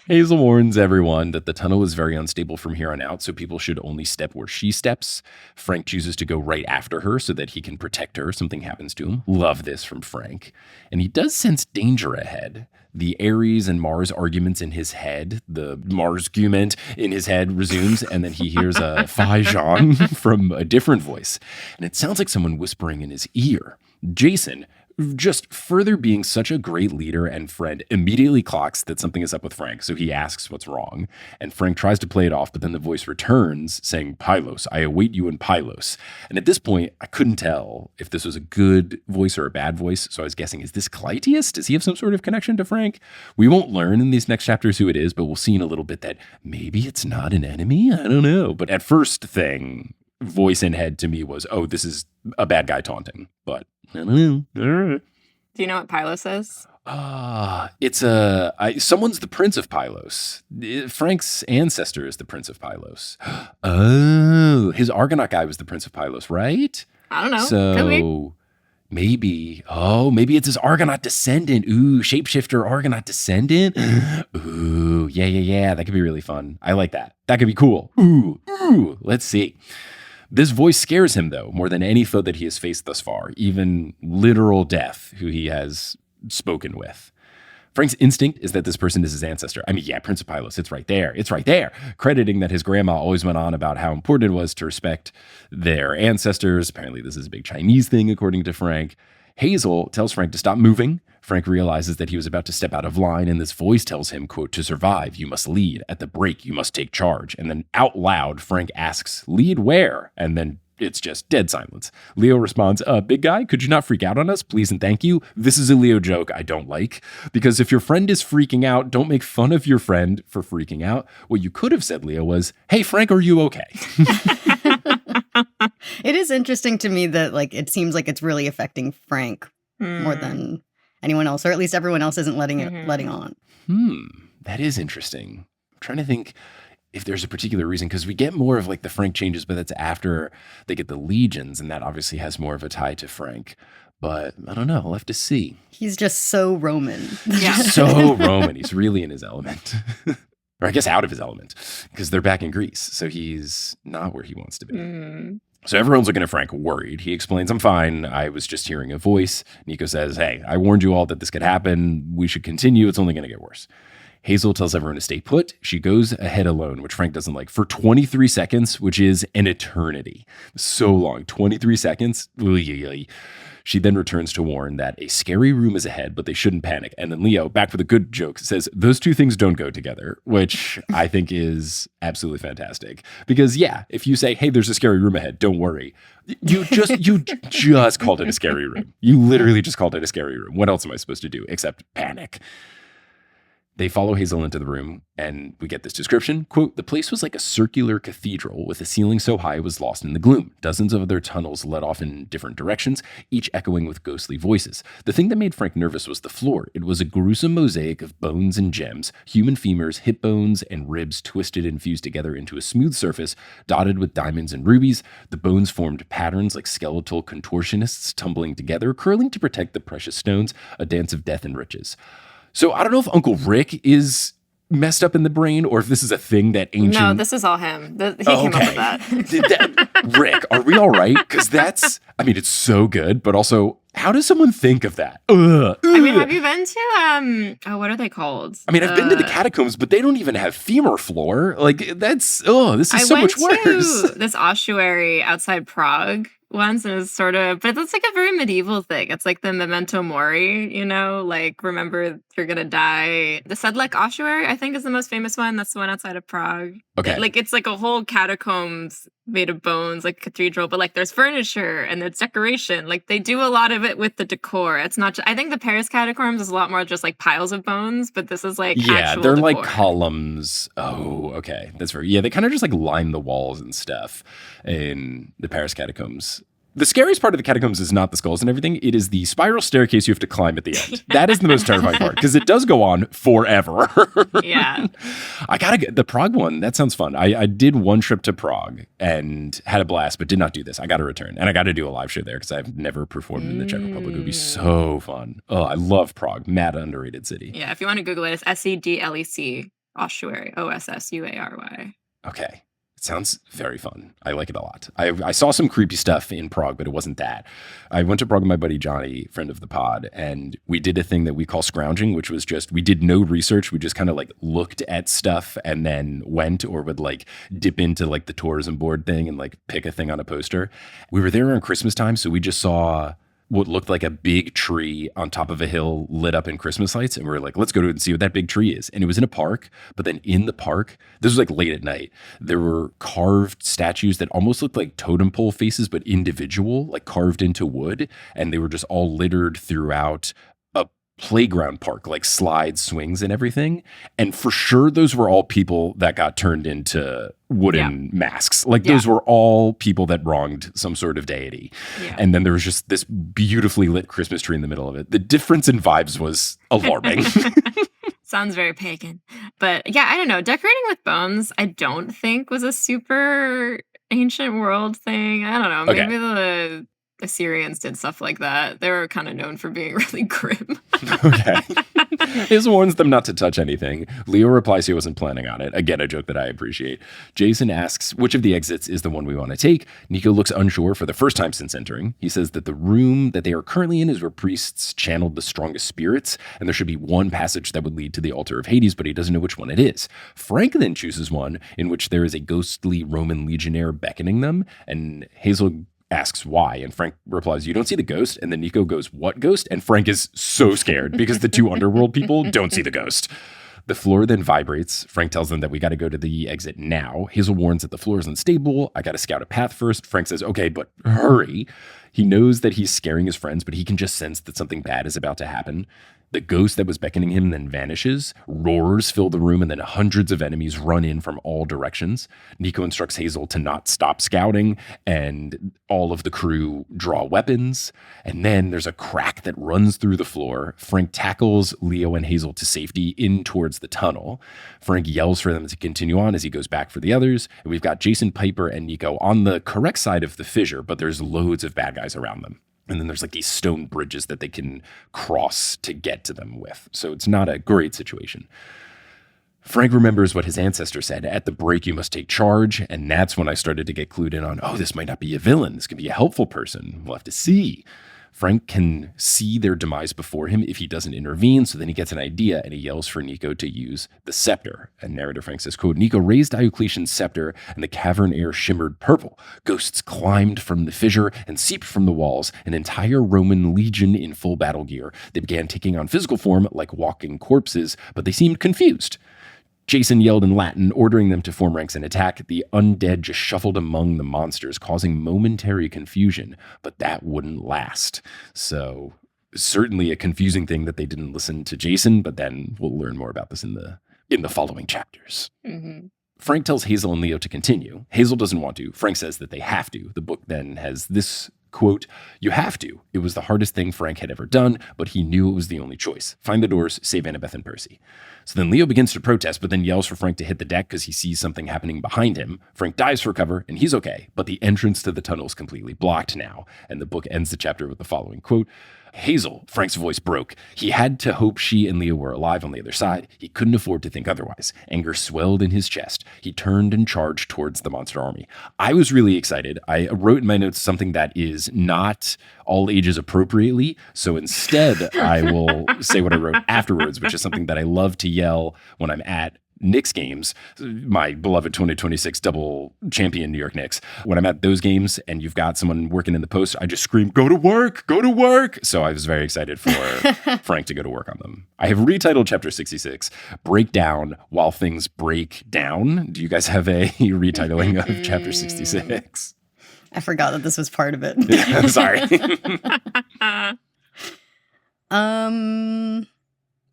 Hazel warns everyone that the tunnel is very unstable from here on out, so people should only step where she steps. Frank chooses to go right after her so that he can protect her if something happens to him. Love this from Frank. And he does sense danger ahead. The Ares and Mars arguments in his head, the Mars-gument in his head resumes, and then he hears a Phi Jean from a different voice. And it sounds like someone whispering in his ear. Jason, just further being such a great leader and friend, immediately clocks that something is up with Frank, so he asks what's wrong. And Frank tries to play it off, but then the voice returns, saying, Pylos, I await you in Pylos. And at this point, I couldn't tell if this was a good voice or a bad voice, so I was guessing, is this Clytius? Does he have some sort of connection to Frank? We won't learn in these next chapters who it is, but we'll see in a little bit that maybe it's not an enemy? I don't know. But at first thing, voice in head to me was, oh, this is a bad guy taunting, but I don't know. Do you know what Pylos is? It's someone's the Prince of Pylos. Frank's ancestor is the Prince of Pylos. Oh, his Argonaut guy was the Prince of Pylos, right? I don't know. So maybe it's his Argonaut descendant. Ooh, shapeshifter Argonaut descendant. Ooh, yeah. That could be really fun. I like that. That could be cool. Ooh, let's see. This voice scares him, though, more than any foe that he has faced thus far, even literal death, who he has spoken with. Frank's instinct is that this person is his ancestor. I mean, yeah, Prince of Pylos, it's right there, crediting that his grandma always went on about how important it was to respect their ancestors. Apparently, this is a big Chinese thing, according to Frank. Hazel tells Frank to stop moving. Frank realizes that he was about to step out of line, and this voice tells him, quote, to survive, you must lead. At the break, you must take charge. And then out loud, Frank asks, lead where? And then it's just dead silence. Leo responds, big guy, could you not freak out on us? Please and thank you. This is a Leo joke I don't like, because if your friend is freaking out, don't make fun of your friend for freaking out. What you could have said, Leo, was, hey, Frank, are you okay? It is interesting to me that, like, it seems like it's really affecting Frank more than anyone else, or at least everyone else isn't letting on. That is interesting. I'm trying to think if there's a particular reason, because we get more of like the Frank changes, but that's after they get the legions, and that obviously has more of a tie to Frank. But I don't know. I'll have to see. He's just so Roman. Yeah. So Roman. He's really in his element. Or I guess out of his element, because they're back in Greece. So he's not where he wants to be. So everyone's looking at Frank worried. He explains, I'm fine. I was just hearing a voice. Nico says, hey, I warned you all that this could happen. We should continue. It's only going to get worse. Hazel tells everyone to stay put. She goes ahead alone, which Frank doesn't like, for 23 seconds, which is an eternity. So long. 23 seconds. She then returns to warn that a scary room is ahead, but they shouldn't panic. And then Leo, back for the good joke, says those two things don't go together, which I think is absolutely fantastic. Because yeah, if you say, hey, there's a scary room ahead, don't worry. You just called it a scary room. You literally just called it a scary room. What else am I supposed to do except panic? They follow Hazel into the room, and we get this description. Quote, the place was like a circular cathedral with a ceiling so high it was lost in the gloom. Dozens of other tunnels led off in different directions, each echoing with ghostly voices. The thing that made Frank nervous was the floor. It was a gruesome mosaic of bones and gems, human femurs, hip bones, and ribs twisted and fused together into a smooth surface, dotted with diamonds and rubies. The bones formed patterns like skeletal contortionists tumbling together, curling to protect the precious stones, a dance of death and riches. So I don't know if Uncle Rick is messed up in the brain or if this is a thing that ancient... No, this is all him. He came up with that. Rick, are we all right? Because that's, I mean, it's so good, but also, how does someone think of that? I mean, have you been to, what are they called? I mean, I've been to the catacombs, but they don't even have femur floor. Like, that's, this is so much worse. I went to this ossuary outside Prague once, and it's sort of, but it's like a very medieval thing. It's like the memento mori, you know, like remember you're gonna die. The Sedlec ossuary, I think, is the most famous one. That's the one outside of Prague. Okay. It's like a whole catacombs made of bones, like cathedral, but like there's furniture and there's decoration. Like they do a lot of it with the decor. It's not I think the Paris catacombs is a lot more just like piles of bones, but this is like actual they're decor. Like columns. Oh, okay. That's very, they kind of just like line the walls and stuff in the Paris catacombs. The scariest part of the catacombs is not the skulls and everything. It is the spiral staircase you have to climb at the end. That is the most terrifying part because it does go on forever. Yeah. I gotta get the Prague one. That sounds fun. I did one trip to Prague and had a blast, but did not do this. I got to return and I got to do a live show there because I've never performed in the Czech Republic. It would be so fun. Oh, I love Prague. Mad underrated city. Yeah. If you want to Google it, it's Sedlec ossuary, Ossuary. Okay. It sounds very fun. I like it a lot. I saw some creepy stuff in Prague, but it wasn't that. I went to Prague with my buddy Johnny, friend of the pod, and we did a thing that we call scrounging, which was just, we did no research. We just kind of like looked at stuff and then went or would like dip into like the tourism board thing and like pick a thing on a poster. We were there around Christmas time, so we just saw what looked like a big tree on top of a hill lit up in Christmas lights. And we were like, let's go to it and see what that big tree is. And it was in a park, but then in the park, this was like late at night, there were carved statues that almost looked like totem pole faces, but individual, like carved into wood. And they were just all littered throughout a playground park, like slides, swings, and everything. And for sure, those were all people that got turned into wooden masks. Like those were all people that wronged some sort of deity. Yeah. And then there was just this beautifully lit Christmas tree in the middle of it. The difference in vibes was alarming. Sounds very pagan. But yeah, I don't know. Decorating with bones, I don't think was a super ancient world thing. I don't know. Maybe the Assyrians did stuff like that. They were kind of known for being really grim. Okay. Hazel warns them not to touch anything. Leo replies he wasn't planning on it. Again, a joke that I appreciate. Jason asks which of the exits is the one we want to take. Nico looks unsure for the first time since entering. He says that the room that they are currently in is where priests channeled the strongest spirits, and there should be one passage that would lead to the altar of Hades, but he doesn't know which one it is. Frank then chooses one in which there is a ghostly Roman legionnaire beckoning them, and Hazel asks why, and Frank replies, you don't see the ghost? And then Nico goes, what ghost? And Frank is so scared because the two underworld people don't see the ghost. The floor then vibrates. Frank tells them that we got to go to the exit now. Hazel warns that the floor is unstable. I got to scout a path first. Frank says, okay, but hurry. He knows that he's scaring his friends, but he can just sense that something bad is about to happen. The ghost that was beckoning him then vanishes. Roars fill the room, and then hundreds of enemies run in from all directions. Nico instructs Hazel to not stop scouting, and all of the crew draw weapons. And then there's a crack that runs through the floor. Frank tackles Leo and Hazel to safety in towards the tunnel. Frank yells for them to continue on as he goes back for the others. And we've got Jason, Piper, and Nico on the correct side of the fissure, but there's loads of bad guys around them. And then there's like these stone bridges that they can cross to get to them with. So it's not a great situation. Frank remembers what his ancestor said, at the break you must take charge. And that's when I started to get clued in on, oh, this might not be a villain. This could be a helpful person. We'll have to see. Frank can see their demise before him if he doesn't intervene, so then he gets an idea and he yells for Nico to use the scepter. And narrator Frank says, quote, Nico raised Diocletian's scepter and the cavern air shimmered purple. Ghosts climbed from the fissure and seeped from the walls, an entire Roman legion in full battle gear. They began taking on physical form like walking corpses, but they seemed confused. Jason yelled in Latin, ordering them to form ranks and attack. The undead just shuffled among the monsters, causing momentary confusion, but that wouldn't last. So certainly a confusing thing that they didn't listen to Jason, but then we'll learn more about this in the following chapters. Mm-hmm. Frank tells Hazel and Leo to continue. Hazel doesn't want to. Frank says that they have to. The book then has this quote, you have to. It was the hardest thing Frank had ever done, but he knew it was the only choice. Find the doors, save Annabeth and Percy. So then Leo begins to protest, but then yells for Frank to hit the deck because he sees something happening behind him. Frank dives for cover, and he's okay, but the entrance to the tunnel is completely blocked now. And the book ends the chapter with the following quote, Hazel, Frank's voice broke. He had to hope she and Leo were alive on the other side. He couldn't afford to think otherwise. Anger swelled in his chest. He turned and charged towards the monster army. I was really excited. I wrote in my notes something that is not all ages appropriately. So instead, I will say what I wrote afterwards, which is something that I love to yell when I'm at Knicks games, my beloved 2026 double champion New York Knicks. When I'm at those games and you've got someone working in the post, I just scream, go to work, go to work. So I was very excited for Frank to go to work on them. I have retitled chapter 66, Breakdown While Things Break Down. Do you guys have a retitling of chapter 66? I forgot that this was part of it. Yeah, sorry.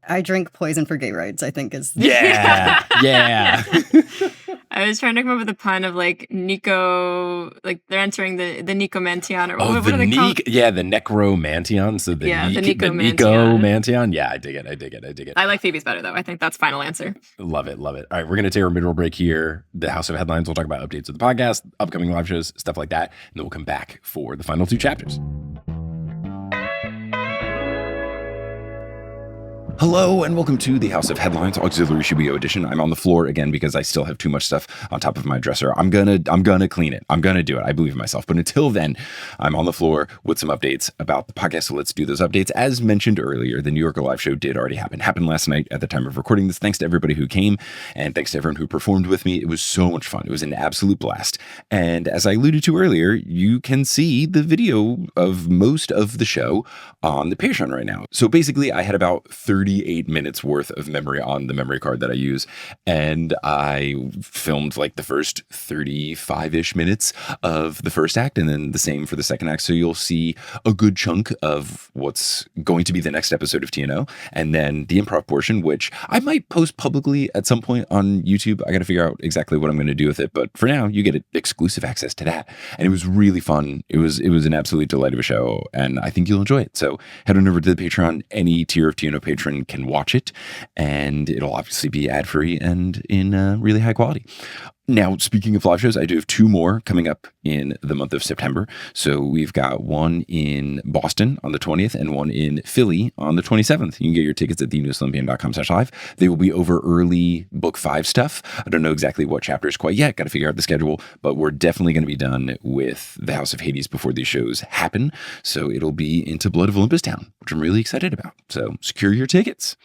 I drink poison for gay rights, I think is. Yeah. I was trying to come up with a pun of like Nico, like they're entering the Nicomanteon or what are they called? Yeah, the Necromanteon. So the Nicomanteon. Yeah, I dig it. I like Phoebe's better though. I think that's final answer. Love it. All right, we're going to take our mid-roll break here. The House of Headlines, we'll talk about updates of the podcast, upcoming live shows, stuff like that. And then we'll come back for the final two chapters. Hello and welcome to the House of Headlines Auxiliary Shubio edition. I'm on the floor again because I still have too much stuff on top of my dresser. I'm gonna clean it. I'm gonna do it. I believe in myself. But until then, I'm on the floor with some updates about the podcast. So let's do those updates. As mentioned earlier, the New Yorker live show did already happen. Happened last night at the time of recording this. Thanks to everybody who came and thanks to everyone who performed with me. It was so much fun. It was an absolute blast. And as I alluded to earlier, you can see the video of most of the show on the Patreon right now. So basically, I had about 38 minutes worth of memory on the memory card that I use. And I filmed like the first 35-ish minutes of the first act and then the same for the second act. So you'll see a good chunk of what's going to be the next episode of TNO. And then the improv portion, which I might post publicly at some point on YouTube. I got to figure out exactly what I'm going to do with it. But for now, you get exclusive access to that. And it was really fun. It was an absolute delight of a show. And I think you'll enjoy it. So head on over to the Patreon. Any tier of TNO patron can watch it, and it'll obviously be ad-free and in really high quality. Now, speaking of live shows, I do have 2 more coming up in the month of September. So we've got one in Boston on the 20th and one in Philly on the 27th. You can get your tickets at thenewsolympian.com/live. They will be over early book 5 stuff. I don't know exactly what chapters quite yet. Got to figure out the schedule, but we're definitely going to be done with the House of Hades before these shows happen. So it'll be into Blood of Olympus Town, which I'm really excited about. So secure your tickets.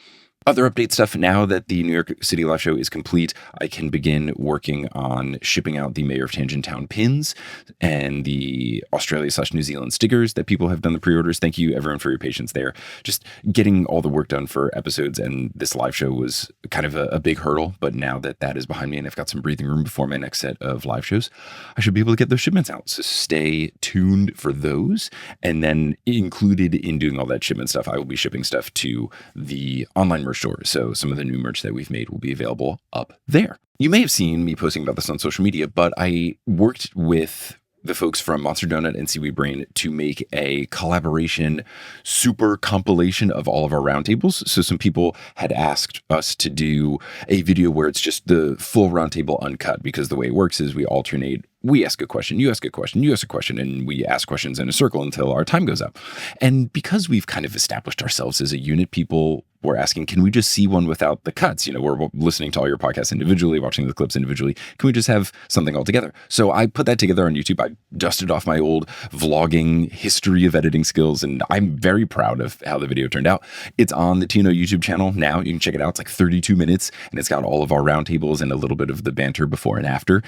Other update stuff, now that the New York City live show is complete, I can begin working on shipping out the Mayor of Tangent Town pins and the Australia/New Zealand stickers that people have done the pre-orders. Thank you, everyone, for your patience there. Just getting all the work done for episodes and this live show was kind of a big hurdle, but now that that is behind me and I've got some breathing room before my next set of live shows, I should be able to get those shipments out. So stay tuned for those. And then included in doing all that shipment stuff, I will be shipping stuff to the online merch store. So some of the new merch that we've made will be available up there. You may have seen me posting about this on social media, but I worked with the folks from Monster Donut and Seaweed Brain to make a collaboration super compilation of all of our roundtables. So some people had asked us to do a video where it's just the full roundtable uncut, because the way it works is we alternate. We ask a question, you ask a question, you ask a question, and we ask questions in a circle until our time goes up. And because we've kind of established ourselves as a unit, people were asking, can we just see one without the cuts? You know, we're listening to all your podcasts individually, watching the clips individually. Can we just have something all together? So I put that together on YouTube. I dusted off my old vlogging history of editing skills, and I'm very proud of how the video turned out. It's on the TNO YouTube channel now. You can check it out. It's like 32 minutes, and it's got all of our roundtables and a little bit of the banter before and after.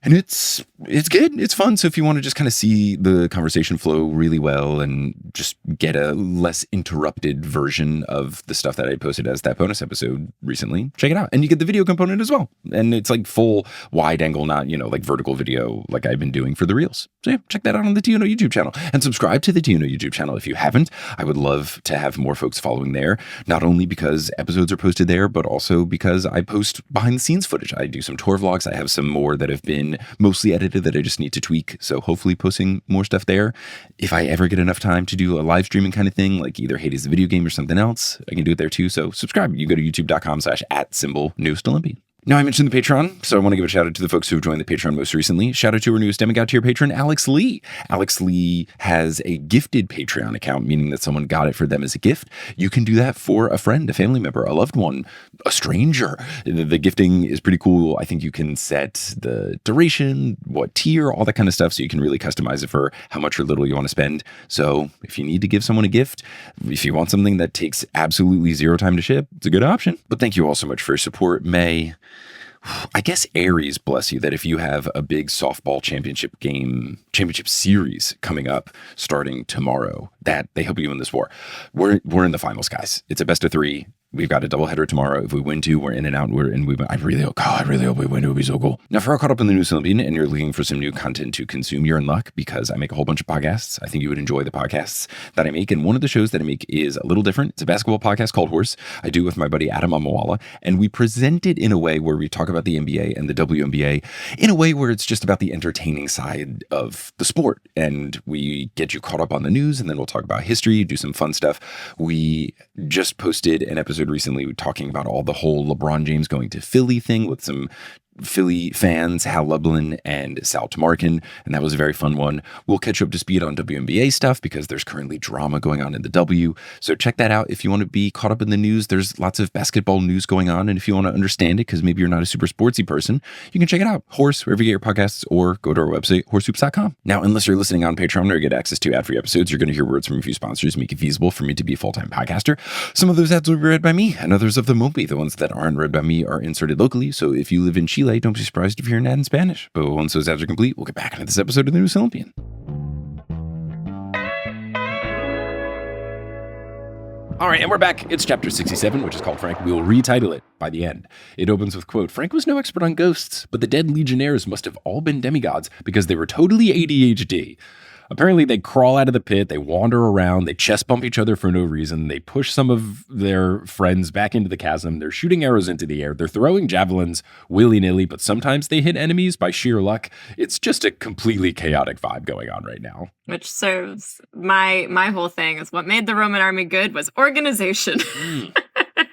And it's good. It's fun. So if you want to just kind of see the conversation flow really well and just get a less interrupted version of the stuff that I posted as that bonus episode recently, check it out. And you get the video component as well. And it's like full wide angle, not, like vertical video like I've been doing for the reels. So yeah, check that out on the TNO YouTube channel. And subscribe to the TNO YouTube channel if you haven't. I would love to have more folks following there, not only because episodes are posted there, but also because I post behind the scenes footage. I do some tour vlogs. I have some more that have been mostly edited that I just need to tweak. So hopefully posting more stuff there. If I ever get enough time to do a live streaming kind of thing, like either Hades the video game or something else, I can do it there too. So subscribe. You go to youtube.com/@newest Olympian. Now, I mentioned the Patreon, so I want to give a shout out to the folks who have joined the Patreon most recently. Shout out to our newest demigod tier patron, Alex Lee. Alex Lee has a gifted Patreon account, meaning that someone got it for them as a gift. You can do that for a friend, a family member, a loved one, a stranger. The gifting is pretty cool. I think you can set the duration, what tier, all that kind of stuff, so you can really customize it for how much or little you want to spend. So if you need to give someone a gift, if you want something that takes absolutely zero time to ship, it's a good option. But thank you all so much for your support. I guess Aries bless you that if you have a big softball championship series coming up starting tomorrow, that they help you in this war. We're in the finals, guys. It's a best of 3. We've got a doubleheader tomorrow. If we win 2, we're in and out. I really hope we win. It would be so cool. Now, if you're caught up in the Newest Olympian and you're looking for some new content to consume, you're in luck, because I make a whole bunch of podcasts. I think you would enjoy the podcasts that I make. And one of the shows that I make is a little different. It's a basketball podcast called Horse. I do it with my buddy Adam Amawala. And we present it in a way where we talk about the NBA and the WNBA in a way where it's just about the entertaining side of the sport. And we get you caught up on the news, and then we'll talk about history, do some fun stuff. We just posted an episode recently talking about all the whole LeBron James going to Philly thing with some Philly fans, Hal Lublin and Sal Tamarkin, and that was a very fun one. We'll catch you up to speed on WNBA stuff because there's currently drama going on in the W, so check that out if you want to be caught up in the news. There's lots of basketball news going on, and if you want to understand it, because maybe you're not a super sportsy person, you can check it out. Horse, wherever you get your podcasts, or go to our website, horsehoops.com. Now, unless you're listening on Patreon or get access to ad-free episodes, you're going to hear words from a few sponsors make it feasible for me to be a full-time podcaster. Some of those ads will be read by me, and others of them won't be. The ones that aren't read by me are inserted locally, so if you live in Chile, don't be surprised if you hear an ad in Spanish. But once those ads are complete, we'll get back into this episode of the Newest Olympian. All right, and we're back. It's chapter 67, which is called Frank. We will retitle it by the end. It opens with, quote, Frank was no expert on ghosts, but the dead legionnaires must have all been demigods because they were totally ADHD. Apparently, they crawl out of the pit, they wander around, they chest bump each other for no reason, they push some of their friends back into the chasm, they're shooting arrows into the air, they're throwing javelins willy-nilly, but sometimes they hit enemies by sheer luck. It's just a completely chaotic vibe going on right now. Which serves my whole thing is what made the Roman army good was organization.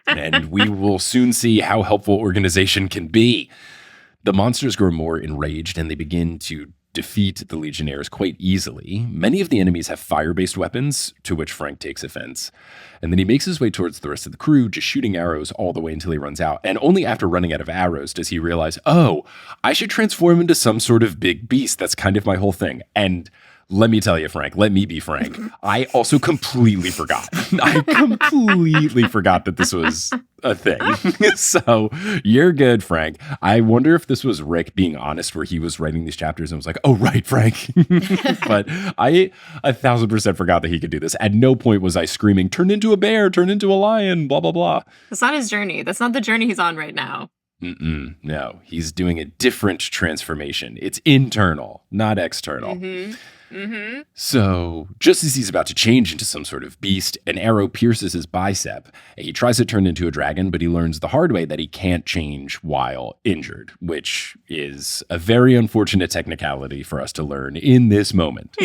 And we will soon see how helpful organization can be. The monsters grow more enraged and they begin to defeat the legionnaires quite easily. Many of the enemies have fire-based weapons, to which Frank takes offense. And then he makes his way towards the rest of the crew, just shooting arrows all the way until he runs out. And only after running out of arrows does he realize, oh, I should transform into some sort of big beast. That's kind of my whole thing. And let me tell you, Frank, let me be frank. I also completely forgot. I completely forgot that this was a thing. So you're good, Frank. I wonder if this was Rick being honest where he was writing these chapters and was like, oh, right, Frank. But I 1,000% forgot that he could do this. At no point was I screaming, turn into a bear, turn into a lion, blah, blah, blah. That's not his journey. That's not the journey he's on right now. No, he's doing a different transformation. It's internal, not external. So just as he's about to change into some sort of beast, an arrow pierces his bicep. He tries to turn into a dragon, but he learns the hard way that he can't change while injured, which is a very unfortunate technicality for us to learn in this moment.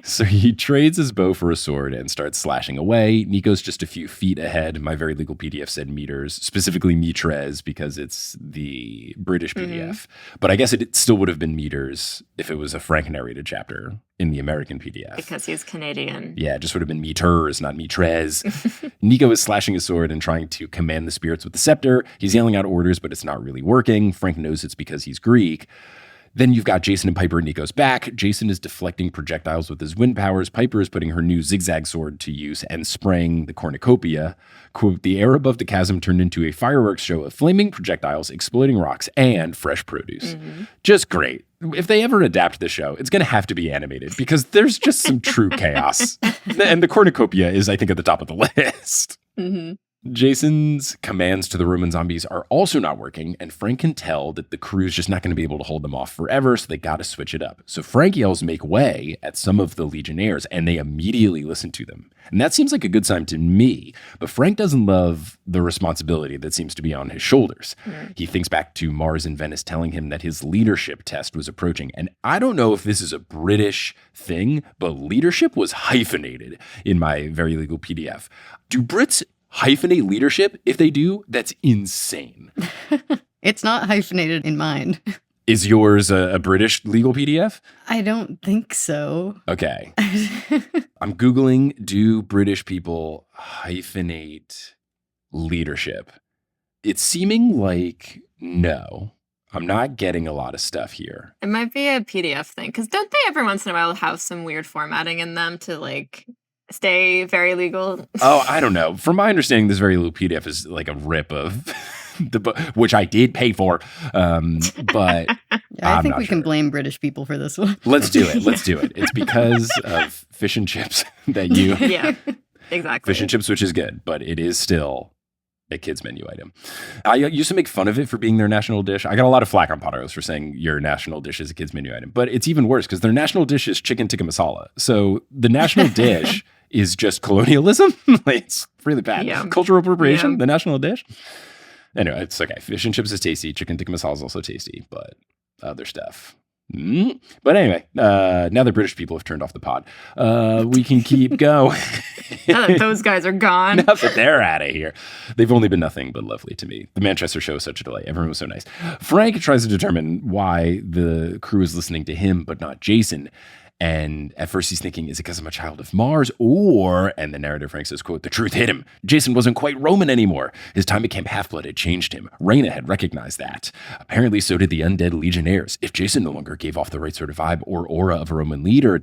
So he trades his bow for a sword and starts slashing away. Nico's just a few feet ahead. My very legal PDF said meters, specifically metres, because it's the British PDF. But I guess it still would have been meters if it was a Frank narrated chapter in the American PDF. Because he's Canadian. Yeah, it just would have been meters, not metres. Nico is slashing his sword and trying to command the spirits with the scepter. He's yelling out orders, but it's not really working. Frank knows it's because he's Greek. Then you've got Jason and Piper at Nico's back. Jason is deflecting projectiles with his wind powers. Piper is putting her new zigzag sword to use and spraying the cornucopia. Quote, the air above the chasm turned into a fireworks show of flaming projectiles, exploding rocks, and fresh produce. Just great. If they ever adapt the show, it's going to have to be animated because there's just some true chaos. And the cornucopia is, I think, at the top of the list. Jason's commands to the Roman zombies are also not working, and Frank can tell that the crew's just not going to be able to hold them off forever, so they got to switch it up. So Frank yells, make way, at some of the Legionnaires, and they immediately listen to them. And that seems like a good sign to me, but Frank doesn't love the responsibility that seems to be on his shoulders. He thinks back to Mars and Venice telling him that his leadership test was approaching, and I don't know if this is a British thing, but leadership was hyphenated in my very legal PDF. Do Brits hyphenate leadership? If they do, that's insane. It's not hyphenated in mine. Is yours a British legal PDF? I don't think so. Okay. I'm Googling, do British people hyphenate leadership? It's seeming like no. I'm not getting a lot of stuff here. It might be a PDF thing, because don't they every once in a while have some weird formatting in them to like stay very legal? Oh, I don't know. From my understanding, this very legal PDF is like a rip of the book, which I did pay for. But I think we can blame British people for this one. Let's do it. Let's do it. It's because of fish and chips that you... Yeah, exactly. Fish and chips, which is good, but it is still a kid's menu item. I used to make fun of it for being their national dish. I got a lot of flack on Potteros for saying your national dish is a kid's menu item, but it's even worse because their national dish is chicken tikka masala. So the national dish is just colonialism. Like, it's really bad. Yeah. Cultural appropriation, the national dish. Anyway, it's okay. Fish and chips is tasty. Chicken tikka masala is also tasty, but other stuff. But anyway, now that British people have turned off the pod, we can keep going. Now that those guys are gone. Now that they're out of here. They've only been nothing but lovely to me. The Manchester show was such a delight. Everyone was so nice. Frank tries to determine why the crew is listening to him, but not Jason. And at first he's thinking, is it because I'm a child of Mars? Or, and the narrator Frank says, quote, the truth hit him. Jason wasn't quite Roman anymore. His time at Camp Half-Blood had changed him. Reyna had recognized that. Apparently so did the undead Legionnaires. If Jason no longer gave off the right sort of vibe or aura of a Roman leader, ...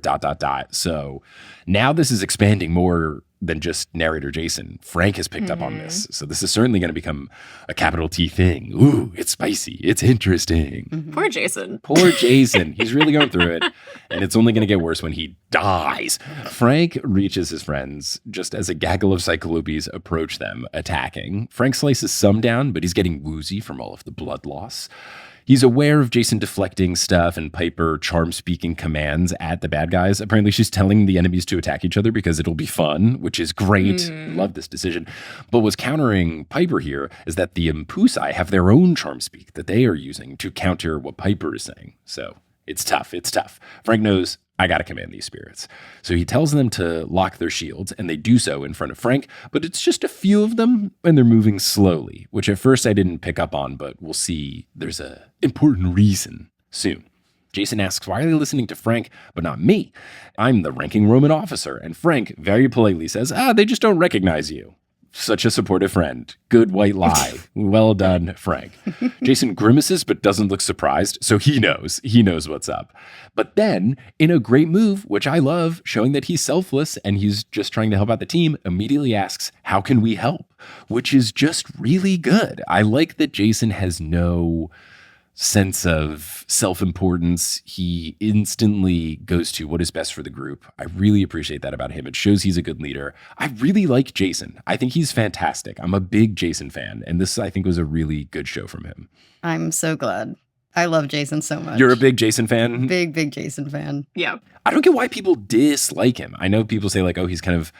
So now this is expanding more than just narrator Jason. Frank has picked up on this. So this is certainly going to become a capital T thing. Ooh, it's spicy. It's interesting. Poor Jason. Poor Jason. He's really going through it. And it's only going to get worse when he dies. Frank reaches his friends just as a gaggle of cyclopes approach them, attacking. Frank slices some down, but he's getting woozy from all of the blood loss. He's aware of Jason deflecting stuff and Piper charm-speaking commands at the bad guys. Apparently she's telling the enemies to attack each other because it'll be fun, which is great. Love this decision. But what's countering Piper here is that the Impusai have their own charm-speak that they are using to counter what Piper is saying. So it's tough. It's tough. Frank knows, I got to command these spirits. So he tells them to lock their shields, and they do so in front of Frank, but it's just a few of them, and they're moving slowly, which at first I didn't pick up on, but we'll see there's a important reason soon. Jason asks, why are they listening to Frank, but not me? I'm the ranking Roman officer, and Frank very politely says, they just don't recognize you. such a supportive friend. Good white lie. Well done, Frank. Jason grimaces but doesn't look surprised, so he knows what's up. But then, in a great move, which I love, showing that he's selfless and he's just trying to help out the team, immediately asks, how can we help? Which is just really good. I like that Jason has no sense of self-importance. He instantly goes to what is best for the group. I really appreciate that about him. It shows he's a good leader. I really like Jason. I think he's fantastic. I'm a big Jason fan, and this, I think, was a really good show from him. I'm so glad. I love Jason so much. You're a big Jason fan? Big Jason fan. Yeah. I don't get why people dislike him. I know people say like, oh, he's kind of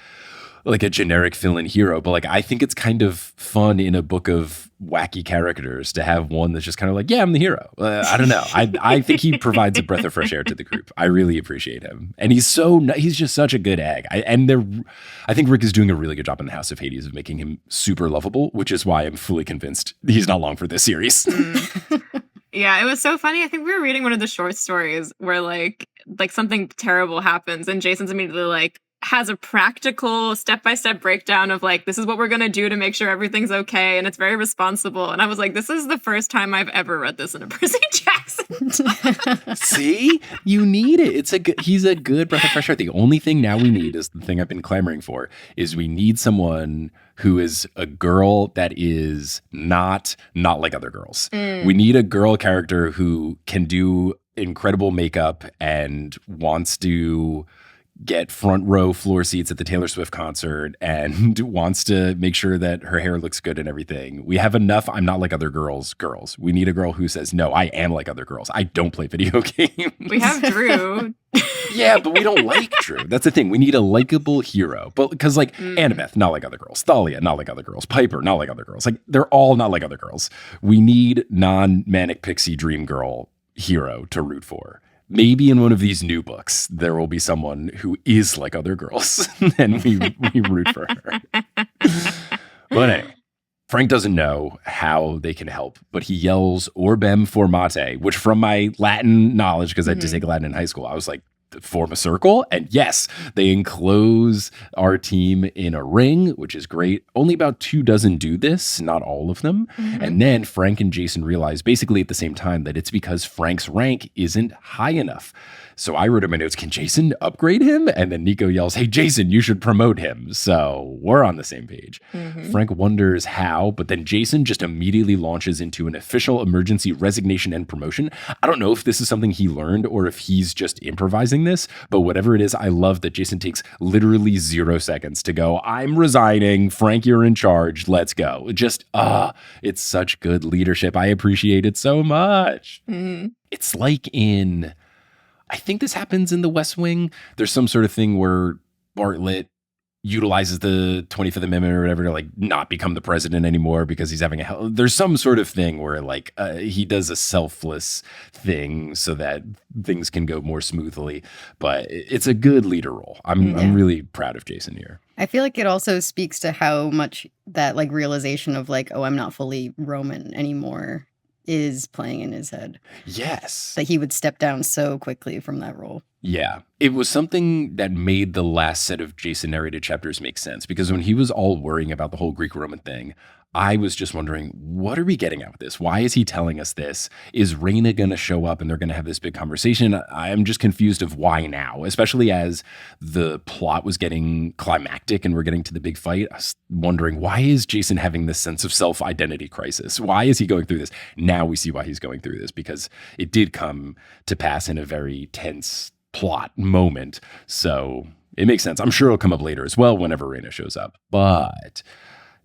like a generic villain hero, but like I think it's kind of fun in a book of wacky characters to have one that's just kind of like, yeah, I'm the hero. I don't know. I think he provides a breath of fresh air to the group. I really appreciate him, and he's just such a good egg. I think Rick is doing a really good job in the House of Hades of making him super lovable, which is why I'm fully convinced he's not long for this series. Yeah, it was so funny. I think we were reading one of the short stories where like something terrible happens and Jason's immediately like has a practical step-by-step breakdown of like, this is what we're going to do to make sure everything's okay. And it's very responsible. And I was like, this is the first time I've ever read this in a Percy Jackson. See, you need it. He's a good breath of fresh air. The only thing now we need is the thing I've been clamoring for is we need someone who is a girl that is not like other girls. We need a girl character who can do incredible makeup and wants to get front row floor seats at the Taylor Swift concert and wants to make sure that her hair looks good and everything. We have enough I'm not like other girls. We need a girl who says, no, I am like other girls. I don't play video games. We have Drew. Yeah, but we don't like Drew. That's the thing. We need a likable hero. But because like Annabeth, not like other girls. Thalia, not like other girls. Piper, not like other girls. Like they're all not like other girls. We need non-manic pixie dream girl hero to root for. Maybe in one of these new books, there will be someone who is like other girls, and we root for her. But anyway, Frank doesn't know how they can help, but he yells "Orbem formate," which from my Latin knowledge, because I had to take Latin in high school, I was like, form a circle. And yes, they enclose our team in a ring, which is great. Only about 24 do this, not all of them. And then Frank and Jason realize basically at the same time that it's because Frank's rank isn't high enough. So I wrote in my notes, can Jason upgrade him? And then Nico yells, hey, Jason, you should promote him. So we're on the same page. Frank wonders how, but then Jason just immediately launches into an official emergency resignation and promotion. I don't know if this is something he learned or if he's just improvising this, but whatever it is, I love that Jason takes literally 0 seconds to go, I'm resigning. Frank, you're in charge. Let's go. Just, it's such good leadership. I appreciate it so much. It's like I think this happens in the West Wing. There's some sort of thing where Bartlett utilizes the 25th Amendment or whatever to like not become the president anymore because he's having there's some sort of thing where like he does a selfless thing so that things can go more smoothly. But it's a good leader role. I'm really proud of Jason here. I feel like it also speaks to how much that like realization of like, oh, I'm not fully Roman anymore is playing in his head. Yes. That he would step down so quickly from that role. Yeah. It was something that made the last set of Jason narrated chapters make sense, because when he was all worrying about the whole Greek-Roman thing, I was just wondering, what are we getting at with this? Why is he telling us this? Is Rhaena going to show up and they're going to have this big conversation? I'm just confused of why now, especially as the plot was getting climactic and we're getting to the big fight. I was wondering, why is Jason having this sense of self-identity crisis? Why is he going through this? Now we see why he's going through this, because it did come to pass in a very tense plot moment. So it makes sense. I'm sure it'll come up later as well whenever Rhaena shows up. But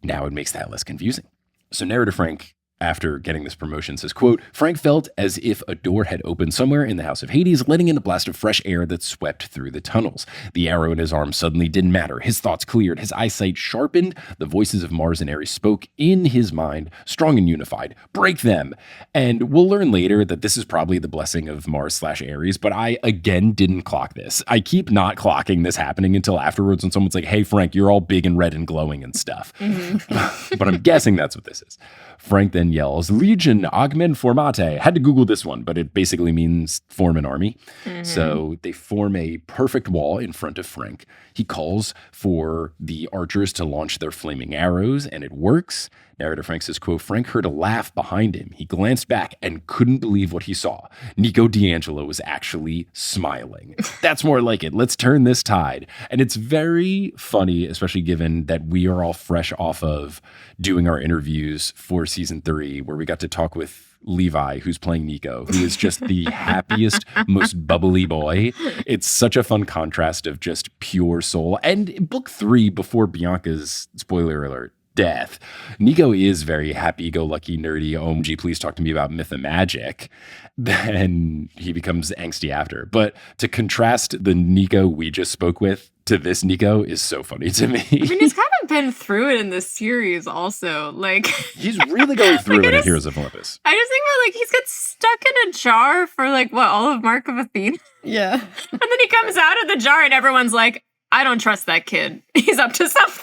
now it makes that less confusing. So narrator Frank, after getting this promotion, says, quote, Frank felt as if a door had opened somewhere in the House of Hades, letting in a blast of fresh air that swept through the tunnels. The arrow in his arm suddenly didn't matter. His thoughts cleared. His eyesight sharpened. The voices of Mars and Ares spoke in his mind, strong and unified. Break them. And we'll learn later that this is probably the blessing of Mars/Ares, but I, again, didn't clock this. I keep not clocking this happening until afterwards when someone's like, hey, Frank, you're all big and red and glowing and stuff. But I'm guessing that's what this is. Frank then then yells, Legion augment formate. Had to Google this one, but it basically means form an army. So they form a perfect wall in front of Frank. He calls for the archers to launch their flaming arrows, and it works. Narrator Frank says, quote, Frank heard a laugh behind him. He glanced back and couldn't believe what he saw. Nico D'Angelo was actually smiling. That's more like it. Let's turn this tide. And it's very funny, especially given that we are all fresh off of doing our interviews for season 3, where we got to talk with Levi, who's playing Nico, who is just the happiest, most bubbly boy. It's such a fun contrast of just pure soul. And in book 3, before Bianca's, spoiler alert, death, Nico is very happy-go-lucky, nerdy, OMG, please talk to me about myth and magic. Then he becomes angsty after. But to contrast the Nico we just spoke with to this Nico is so funny to me. I mean, he's kind of been through it in this series also. Like, he's really going through it in Heroes of Olympus. I just think about, like, he's got stuck in a jar for, like, what, all of Mark of Athena? Yeah. And then he comes out of the jar and everyone's like, I don't trust that kid. He's up to something.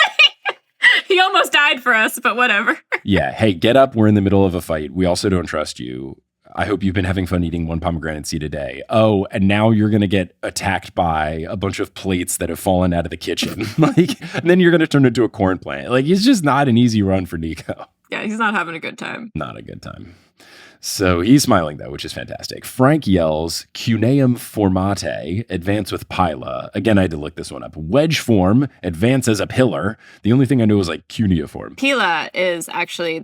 He almost died for us, but whatever. Yeah. Hey, get up. We're in the middle of a fight. We also don't trust you. I hope you've been having fun eating one pomegranate seed a day. Oh, and now you're going to get attacked by a bunch of plates that have fallen out of the kitchen. And then you're going to turn into a corn plant. Like, it's just not an easy run for Nico. Yeah, he's not having a good time. Not a good time. So he's smiling, though, which is fantastic. Frank yells, Cuneum formate, advance with pila. Again, I had to look this one up. Wedge form, advance as a pillar. The only thing I knew was like cuneiform. Pila is actually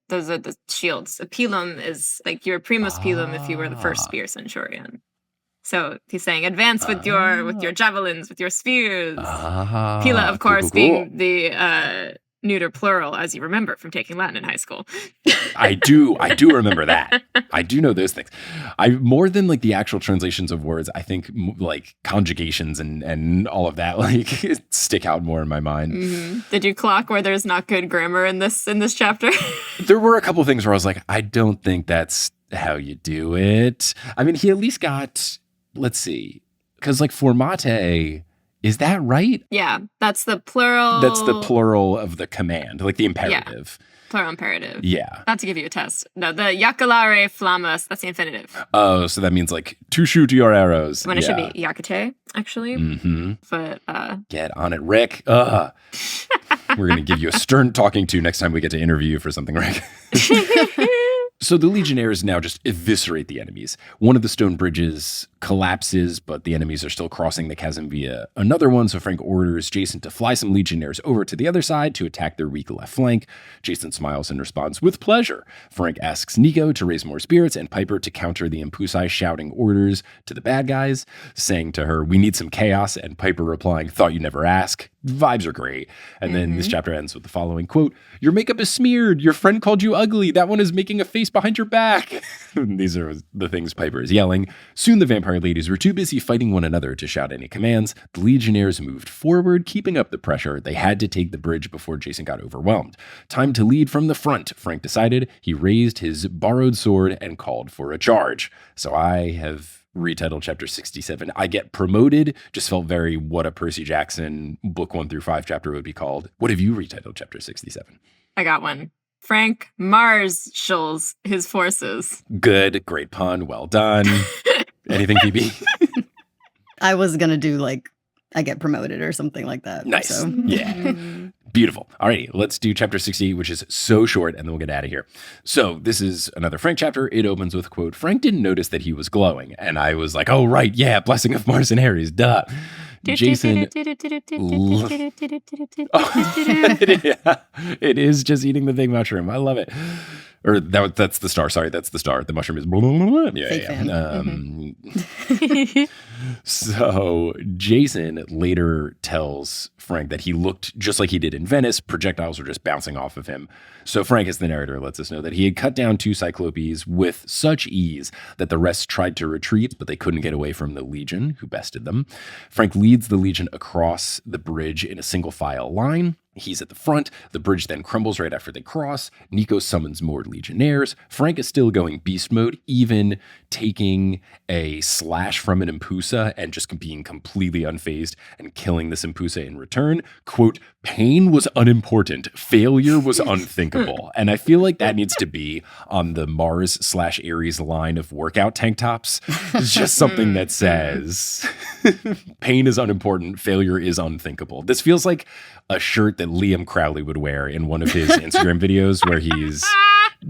those are the shields. A pilum is like your primus pilum if you were the first spear centurion. So he's saying advance with your javelins, with your spears. Pila, of course, being the neuter plural, as you remember from taking Latin in high school. I do remember that. I do know those things. I more than like the actual translations of words, I think like conjugations and all of that like stick out more in my mind. Mm-hmm. Did you clock where there's not good grammar in this chapter? There were a couple of things where I was like, I don't think that's how you do it. I mean, he at least got, let's see, because like formate. Is that right? Yeah, that's the plural. That's the plural of the command, like the imperative. Yeah, plural imperative. Yeah. Not to give you a test. No, the yakalare flammas, that's the infinitive. Oh, so that means like to shoot your arrows. When it should be yakate, actually. Mm-hmm. But get on it, Rick. We're going to give you a stern talking to next time we get to interview you for something, Rick. So the Legionnaires now just eviscerate the enemies. One of the stone bridges collapses, but the enemies are still crossing the chasm via another one, so Frank orders Jason to fly some Legionnaires over to the other side to attack their weak left flank. Jason smiles and responds with pleasure. Frank asks Nico to raise more spirits and Piper to counter the Impusai, shouting orders to the bad guys, saying to her, we need some chaos, and Piper replying, thought you'd never ask. Vibes are great. And then this chapter ends with the following quote, your makeup is smeared. Your friend called you ugly. That one is making a face behind your back. These are the things Piper is yelling. Soon the vampire ladies were too busy fighting one another to shout any commands. The Legionnaires moved forward, keeping up the pressure. They had to take the bridge before Jason got overwhelmed. Time to lead from the front, Frank decided. He raised his borrowed sword and called for a charge. So I have retitled chapter 67. I get promoted. Just felt very what a Percy Jackson book 1 through 5 chapter would be called. What have you retitled chapter 67? I got one. Frank marshals his forces. Good. Great pun. Well done. Anything, Phoebe? I was going to do like, I get promoted or something like that. Nice. So. Yeah. Beautiful. All righty, let's do chapter 60, which is so short, and then we'll get out of here. So this is another Frank chapter. It opens with, quote, Frank didn't notice that he was glowing. And I was like, oh, right, yeah, blessing of Mars and Aries, duh. Jason. It is just eating the big mushroom. I love it. Or that's the star. Sorry, that's the star. The mushroom is yeah. So Jason later tells Frank that he looked just like he did in Venice. Projectiles were just bouncing off of him. So Frank, as the narrator, lets us know that he had cut down 2 Cyclopes with such ease that the rest tried to retreat, but they couldn't get away from the Legion, who bested them. Frank leads the Legion across the bridge in a single file line. He's at the front. The bridge then crumbles right after they cross. Nico summons more Legionnaires. Frank is still going beast mode, even taking a slash from an Impusa and just being completely unfazed and killing this Impusa in return. Quote, Pain was unimportant. Failure was unthinkable. And I feel like that needs to be on the Mars/Ares line of workout tank tops. It's just something that says pain is unimportant. Failure is unthinkable. This feels like a shirt that Liam Crowley would wear in one of his Instagram videos where he's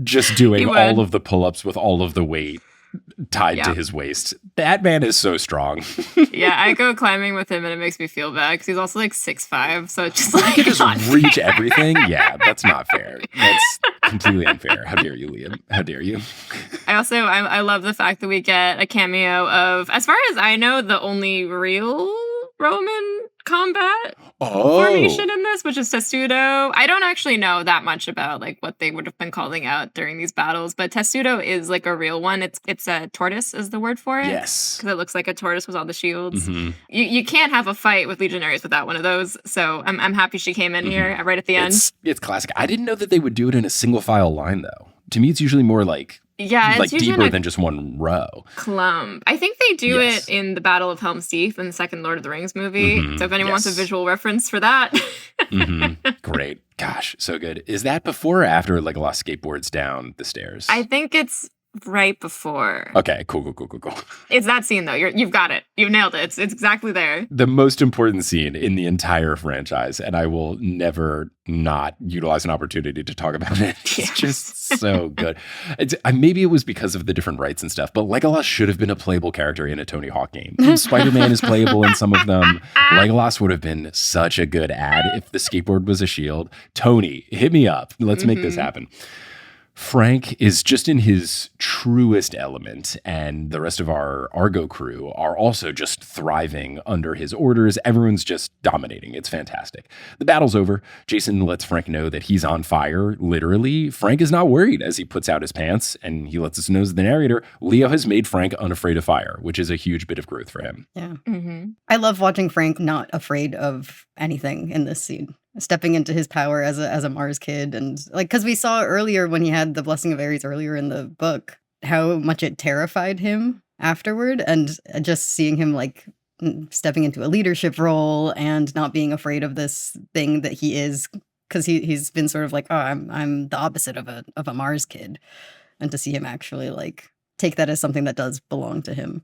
just doing all of the pull-ups with all of the weight tied to his waist. That man is so strong. Yeah, I go climbing with him and it makes me feel bad because he's also like 6'5", so it's just like you just reach everything. Yeah, that's not fair. That's completely unfair. How dare you, Liam? How dare you? I love the fact that we get a cameo of, as far as I know, the only real Roman combat formation in this, which is Testudo. I don't actually know that much about like what they would have been calling out during these battles, but Testudo is like a real one. It's a tortoise is the word for it. Yes, because it looks like a tortoise was on the shields. You can't have a fight with legionaries without one of those. So I'm happy she came in here right at the end. It's classic. I didn't know that they would do it in a single file line though. To me, it's usually more like like deeper than just one row. Clump. I think they do it in the Battle of Helm's Deep in the second Lord of the Rings movie. So if anyone wants a visual reference for that. Great. Gosh, so good. Is that before or after Legolas skateboards down the stairs? I think it's right before. Okay, cool. It's that scene though. You've got it. You've nailed it. It's exactly there. The most important scene in the entire franchise, and I will never not utilize an opportunity to talk about it. It's just so good. Maybe it was because of the different rights and stuff, but Legolas should have been a playable character in a Tony Hawk game. Spider-Man is playable in some of them. Legolas would have been such a good ad if the skateboard was a shield. Tony, hit me up. Let's make this happen. Frank is just in his truest element, and the rest of our Argo crew are also just thriving under his orders. Everyone's just dominating. It's fantastic. The battle's over. Jason lets Frank know that he's on fire, literally. Frank is not worried as he puts out his pants, and he lets us know as the narrator, Leo has made Frank unafraid of fire, which is a huge bit of growth for him. Yeah. I love watching Frank not afraid of anything in this scene. Stepping into his power as a Mars kid, and because we saw earlier when he had the blessing of Ares earlier in the book, how much it terrified him afterward, and just seeing him stepping into a leadership role and not being afraid of this thing that he is, because he's been sort of like, oh, I'm the opposite of a Mars kid, and to see him actually take that as something that does belong to him.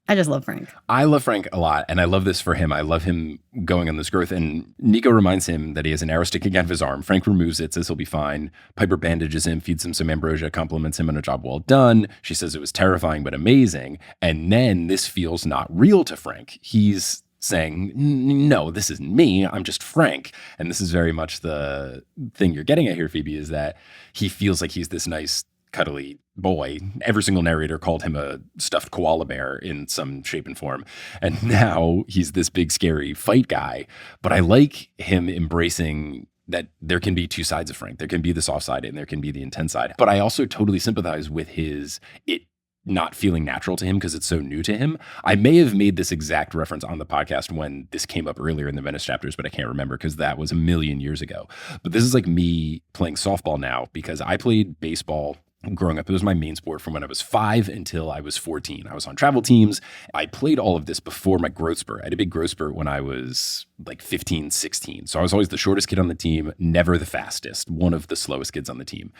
I just love Frank. I love Frank a lot, and I love this for him. I love him going on this growth, and Nico reminds him that he has an arrow sticking out of his arm. Frank removes it, says he'll be fine. Piper bandages him, feeds him some ambrosia, compliments him on a job well done. She says it was terrifying but amazing, and then this feels not real to Frank. He's saying, no, this isn't me. I'm just Frank. And this is very much the thing you're getting at here, Phoebe, is that he feels like he's this nice, cuddly boy. Every single narrator called him a stuffed koala bear in some shape and form. And now he's this big, scary fight guy. But I like him embracing that there can be two sides of Frank. There can be the soft side and there can be the intense side. But I also totally sympathize with it not feeling natural to him because it's so new to him. I may have made this exact reference on the podcast when this came up earlier in the Venice chapters, but I can't remember because that was a million years ago. But this is like me playing softball now because I played baseball growing up. It was my main sport from when I was 5 until I was 14. I was on travel teams. I played all of this before my growth spurt. I had a big growth spurt when I was 15, 16. So I was always the shortest kid on the team, never the fastest, one of the slowest kids on the team.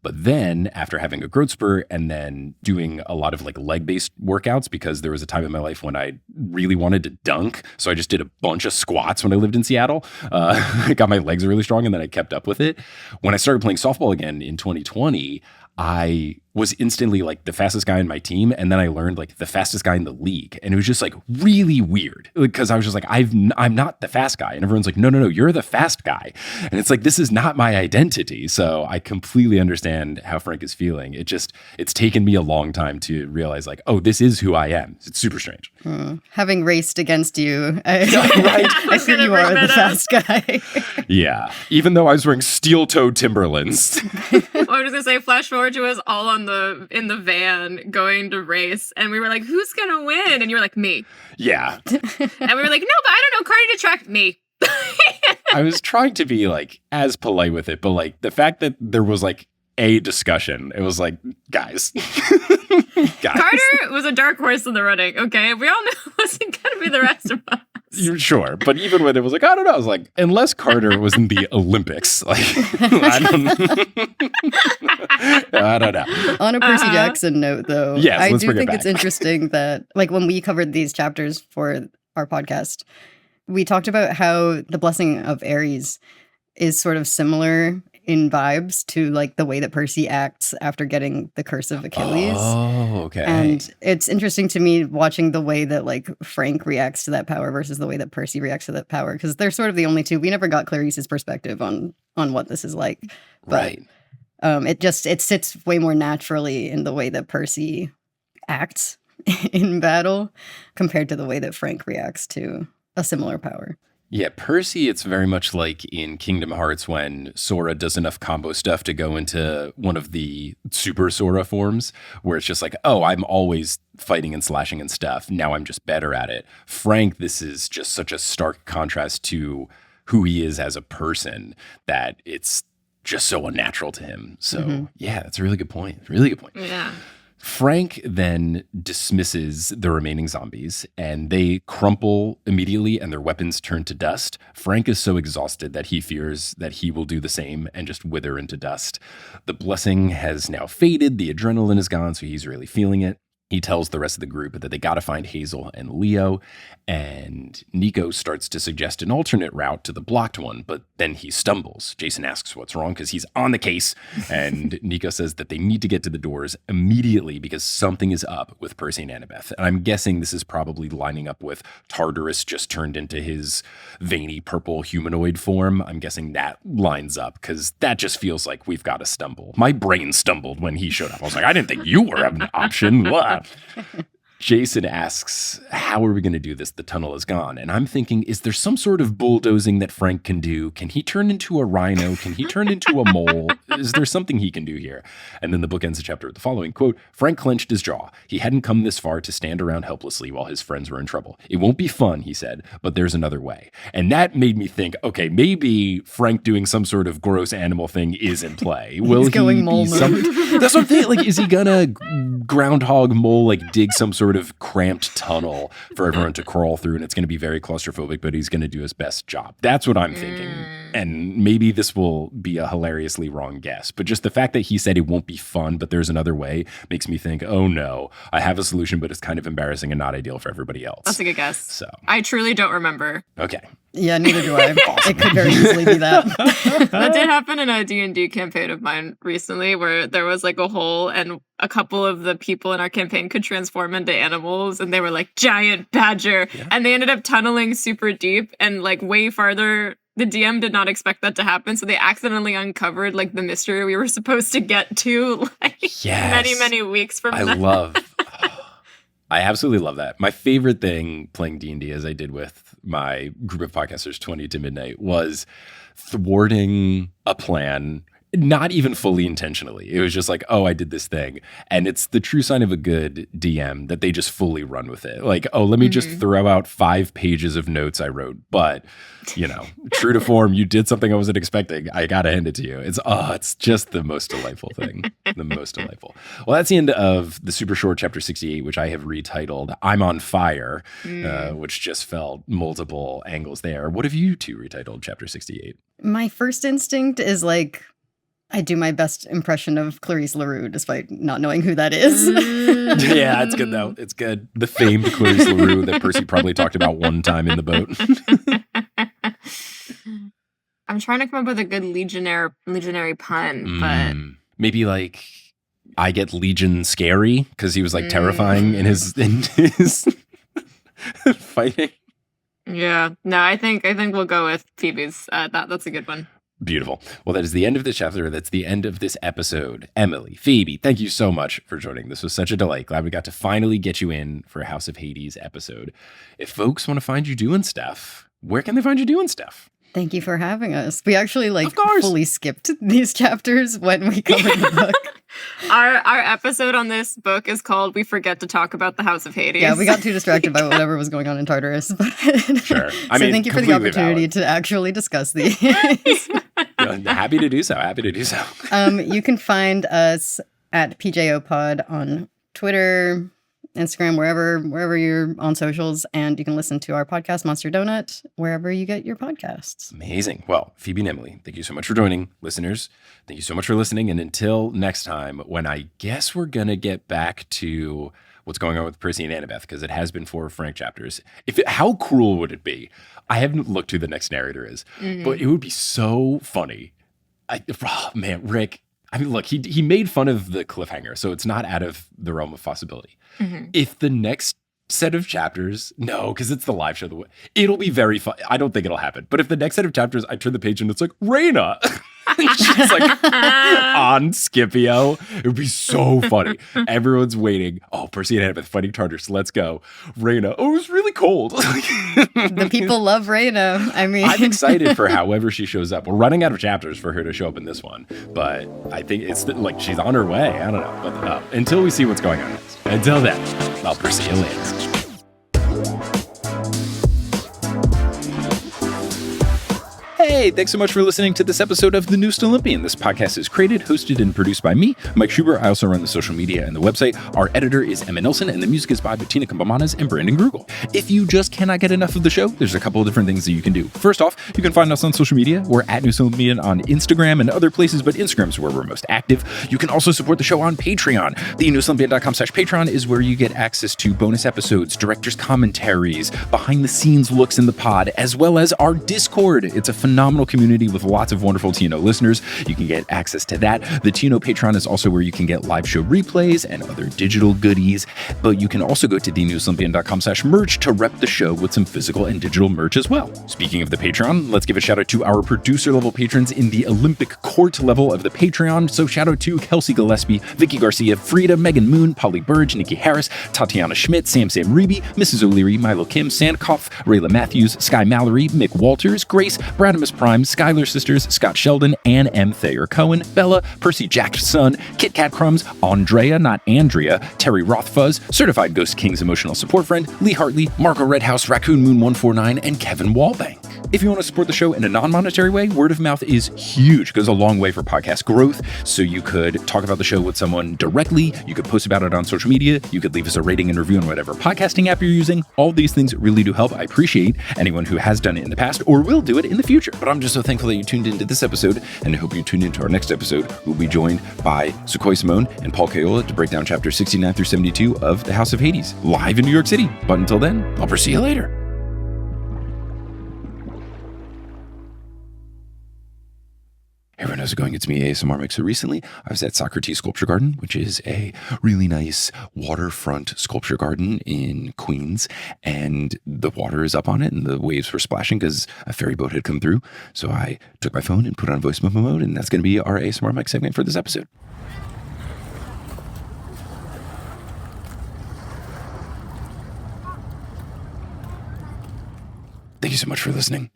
But then after having a growth spurt and then doing a lot of leg-based workouts, because there was a time in my life when I really wanted to dunk. So I just did a bunch of squats when I lived in Seattle. I got my legs really strong and then I kept up with it. When I started playing softball again in 2020, I was instantly the fastest guy in my team. And then I learned the fastest guy in the league. And it was just really weird because I was just I'm not the fast guy. And everyone's no, you're the fast guy. And it's this is not my identity. So I completely understand how Frank is feeling. It's taken me a long time to realize oh, this is who I am. It's super strange. Having raced against you, I think you are the fast guy. Yeah. Even though I was wearing steel-toed Timberlands. I was going to say, flash forward to us all in the van going to race, and we were who's gonna win? And you were me. Yeah. And we were no, but I don't know, Cardi to track me. I was trying to be as polite with it, but the fact that there was a discussion. It was like, guys. Carter was a dark horse in the running, okay? We all knew it wasn't going to be the rest of us. You're sure. But even when it was like, I don't know, I was like, unless Carter was in the Olympics, like, I don't know. On a Percy Jackson note, though, yes, I let's do bring it think back. it's interesting that, like, when we covered these chapters for our podcast, we talked about how the blessing of Ares is sort of similar in vibes to, like, the way that Percy acts after getting the curse of Achilles. Oh, okay. And it's interesting to me watching the way that, like, Frank reacts to that power versus the way that Percy reacts to that power, because they're sort of the only two. We never got Clarice's perspective on what this is like. But, right. It sits way more naturally in the way that Percy acts in battle compared to the way that Frank reacts to a similar power. Yeah, Percy, it's very much like in Kingdom Hearts when Sora does enough combo stuff to go into one of the Super Sora forms, where it's just like, oh, I'm always fighting and slashing and stuff. Now I'm just better at it. Frank, this is just such a stark contrast to who he is as a person that it's just so unnatural to him. So, yeah, that's a really good point. Really good point. Yeah. Frank then dismisses the remaining zombies and they crumple immediately and their weapons turn to dust. Frank is so exhausted that he fears that he will do the same and just wither into dust. The blessing has now faded. The adrenaline is gone, so he's really feeling it. He tells the rest of the group that they got to find Hazel and Leo, and Nico starts to suggest an alternate route to the blocked one, but then he stumbles. Jason asks what's wrong because he's on the case, and Nico says that they need to get to the doors immediately because something is up with Percy and Annabeth. And I'm guessing this is probably lining up with Tartarus just turned into his veiny purple humanoid form. I'm guessing that lines up because that just feels like we've got to stumble. My brain stumbled when he showed up. I was like, I didn't think you were an option. What? Jason asks, how are we going to do this? The tunnel is gone. And I'm thinking, is there some sort of bulldozing that Frank can do? Can he turn into a rhino? Can he turn into a mole? Is there something he can do here? And then the book ends the chapter with the following quote, Frank clenched his jaw. He hadn't come this far to stand around helplessly while his friends were in trouble. It won't be fun, he said, but there's another way. And that made me think, okay, maybe Frank doing some sort of gross animal thing is in play. Will He's going he mole be mode. That's what I'm thinking. Like, is he gonna groundhog mole, like dig some sort of cramped tunnel for everyone to crawl through, and it's going to be very claustrophobic, but he's going to do his best job. That's what I'm thinking. And maybe this will be a hilariously wrong guess, but just the fact that he said it won't be fun, but there's another way, makes me think, oh no, I have a solution, but it's kind of embarrassing and not ideal for everybody else. That's a good guess. So I truly don't remember. okay. Yeah, neither do I. It could very easily be that. That did happen in a D&D campaign of mine recently where there was like a hole and a couple of the people in our campaign could transform into animals and they were like giant badger and they ended up tunneling super deep and like way farther. The DM did not expect that to happen, so they accidentally uncovered like the mystery we were supposed to get to like many weeks from now. I absolutely love that. My favorite thing playing D&D, as I did with my group of podcasters, 20 to Midnight, was thwarting a plan, not even fully intentionally. It was just like, oh, I did this thing. And it's the true sign of a good DM that they just fully run with it. Like, oh, let me just throw out 5 pages of notes I wrote. But, you know, true to form, you did something I wasn't expecting. I got to hand it to you. It's just the most delightful thing. The most delightful. Well, that's the end of the super short chapter 68, which I have retitled I'm on Fire, which just felt multiple angles there. What have you two retitled chapter 68? My first instinct is like, I do my best impression of Clarice LaRue, despite not knowing who that is. Yeah, it's good, though. It's good. The famed Clarice LaRue that Percy probably talked about one time in the boat. I'm trying to come up with a good legionary pun, but... Maybe like, I get Legion scary, because he was like terrifying in his fighting. Yeah. No, I think we'll go with Phoebe's. That's a good one. Beautiful. Well, that is the end of this chapter. That's the end of this episode. Emily, Phoebe, thank you so much for joining. This was such a delight. Glad we got to finally get you in for a House of Hades episode. If folks want to find you doing stuff, where can they find you doing stuff? Thank you for having us. We actually fully skipped these chapters when we covered the book. Our episode on this book is called We Forget to Talk About the House of Hades. Yeah, we got too distracted by whatever was going on in Tartarus. Sure. I mean, thank you for the opportunity to actually discuss these. Yeah, Happy to do so. Happy to do so. You can find us at PJO Pod on Twitter, Instagram, wherever you're on socials, and you can listen to our podcast, Monster Donut, wherever you get your podcasts. Amazing. Well, Phoebe and Emily, thank you so much for joining. Listeners, thank you so much for listening. And until next time, when I guess we're going to get back to what's going on with Percy and Annabeth, because it has been 4 Frank chapters. How cruel would it be? I haven't looked who the next narrator is, but it would be so funny. Rick. I mean, look, he made fun of the cliffhanger, so it's not out of the realm of possibility. If the next set of chapters, no, because it's the live show, it'll be very fun. I don't think it'll happen. But if the next set of chapters, I turn the page and it's like, Raina. She's like on Scipio. It would be so funny. Everyone's waiting. Oh, Percy and Annabeth fighting Tartarus. Let's go. Raina. Oh, it was really cold. The people love Raina. I mean, I'm excited for however she shows up. We're running out of chapters for her to show up in this one, but I think it's like she's on her way. I don't know. But until we see what's going on next. Until then, I'll Percy you later. Hey, thanks so much for listening to this episode of The Newest Olympian. This podcast is created, hosted, and produced by me, Mike Schubert. I also run the social media and the website. Our editor is Emma Nelsen, and the music is by Bettina Campamanas and Brandon Grugel. If you just cannot get enough of the show, there's a couple of different things that you can do. First off, you can find us on social media. We're at Newest Olympian on Instagram and other places, but Instagram's where we're most active. You can also support the show on Patreon. TheNewestOlympian.com/Patreon is where you get access to bonus episodes, director's commentaries, behind-the-scenes looks in the pod, as well as our Discord. It's a phenomenal community with lots of wonderful TNO listeners. You can get access to that. The TNO Patreon is also where you can get live show replays and other digital goodies. But you can also go to thenewsolympian.com/merch to rep the show with some physical and digital merch as well. Speaking of the Patreon, let's give a shout out to our producer level patrons in the Olympic court level of the Patreon. So shout out to Kelsey Gillespie, Vicky Garcia, Frida, Megan Moon, Polly Burge, Nikki Harris, Tatiana Schmidt, Sam Reeby, Mrs. O'Leary, Milo Kim, Sandkoff, Rayla Matthews, Sky Mallory, Mick Walters, Grace, Bradimus Prime, Skylar Sisters, Scott Sheldon, Ann M. Thayer Cohen, Bella, Percy Jackson, Kit Kat Crumbs, Andrea, not Andrea, Terry Rothfuzz, Certified Ghost King's emotional support friend, Lee Hartley, Margot Redhouse, Raccoon Moon 149, and Kevin Wallbank. If you want to support the show in a non-monetary way, word of mouth is huge. It goes a long way for podcast growth. So you could talk about the show with someone directly. You could post about it on social media. You could leave us a rating and review on whatever podcasting app you're using. All these things really do help. I appreciate anyone who has done it in the past or will do it in the future. But I'm just so thankful that you tuned into this episode, and I hope you tune into our next episode. We'll be joined by Sukhoi Simone and Paul Kayola to break down chapters 69 through 72 of The House of Hades, live in New York City. But until then, I'll see you later. Hey everyone, how's it going? It's me, ASMR Mike. So recently, I was at Socrates Sculpture Garden, which is a really nice waterfront sculpture garden in Queens, and the water is up on it, and the waves were splashing because a ferry boat had come through. So I took my phone and put it on voice memo mode, and that's going to be our ASMR Mike segment for this episode. Thank you so much for listening.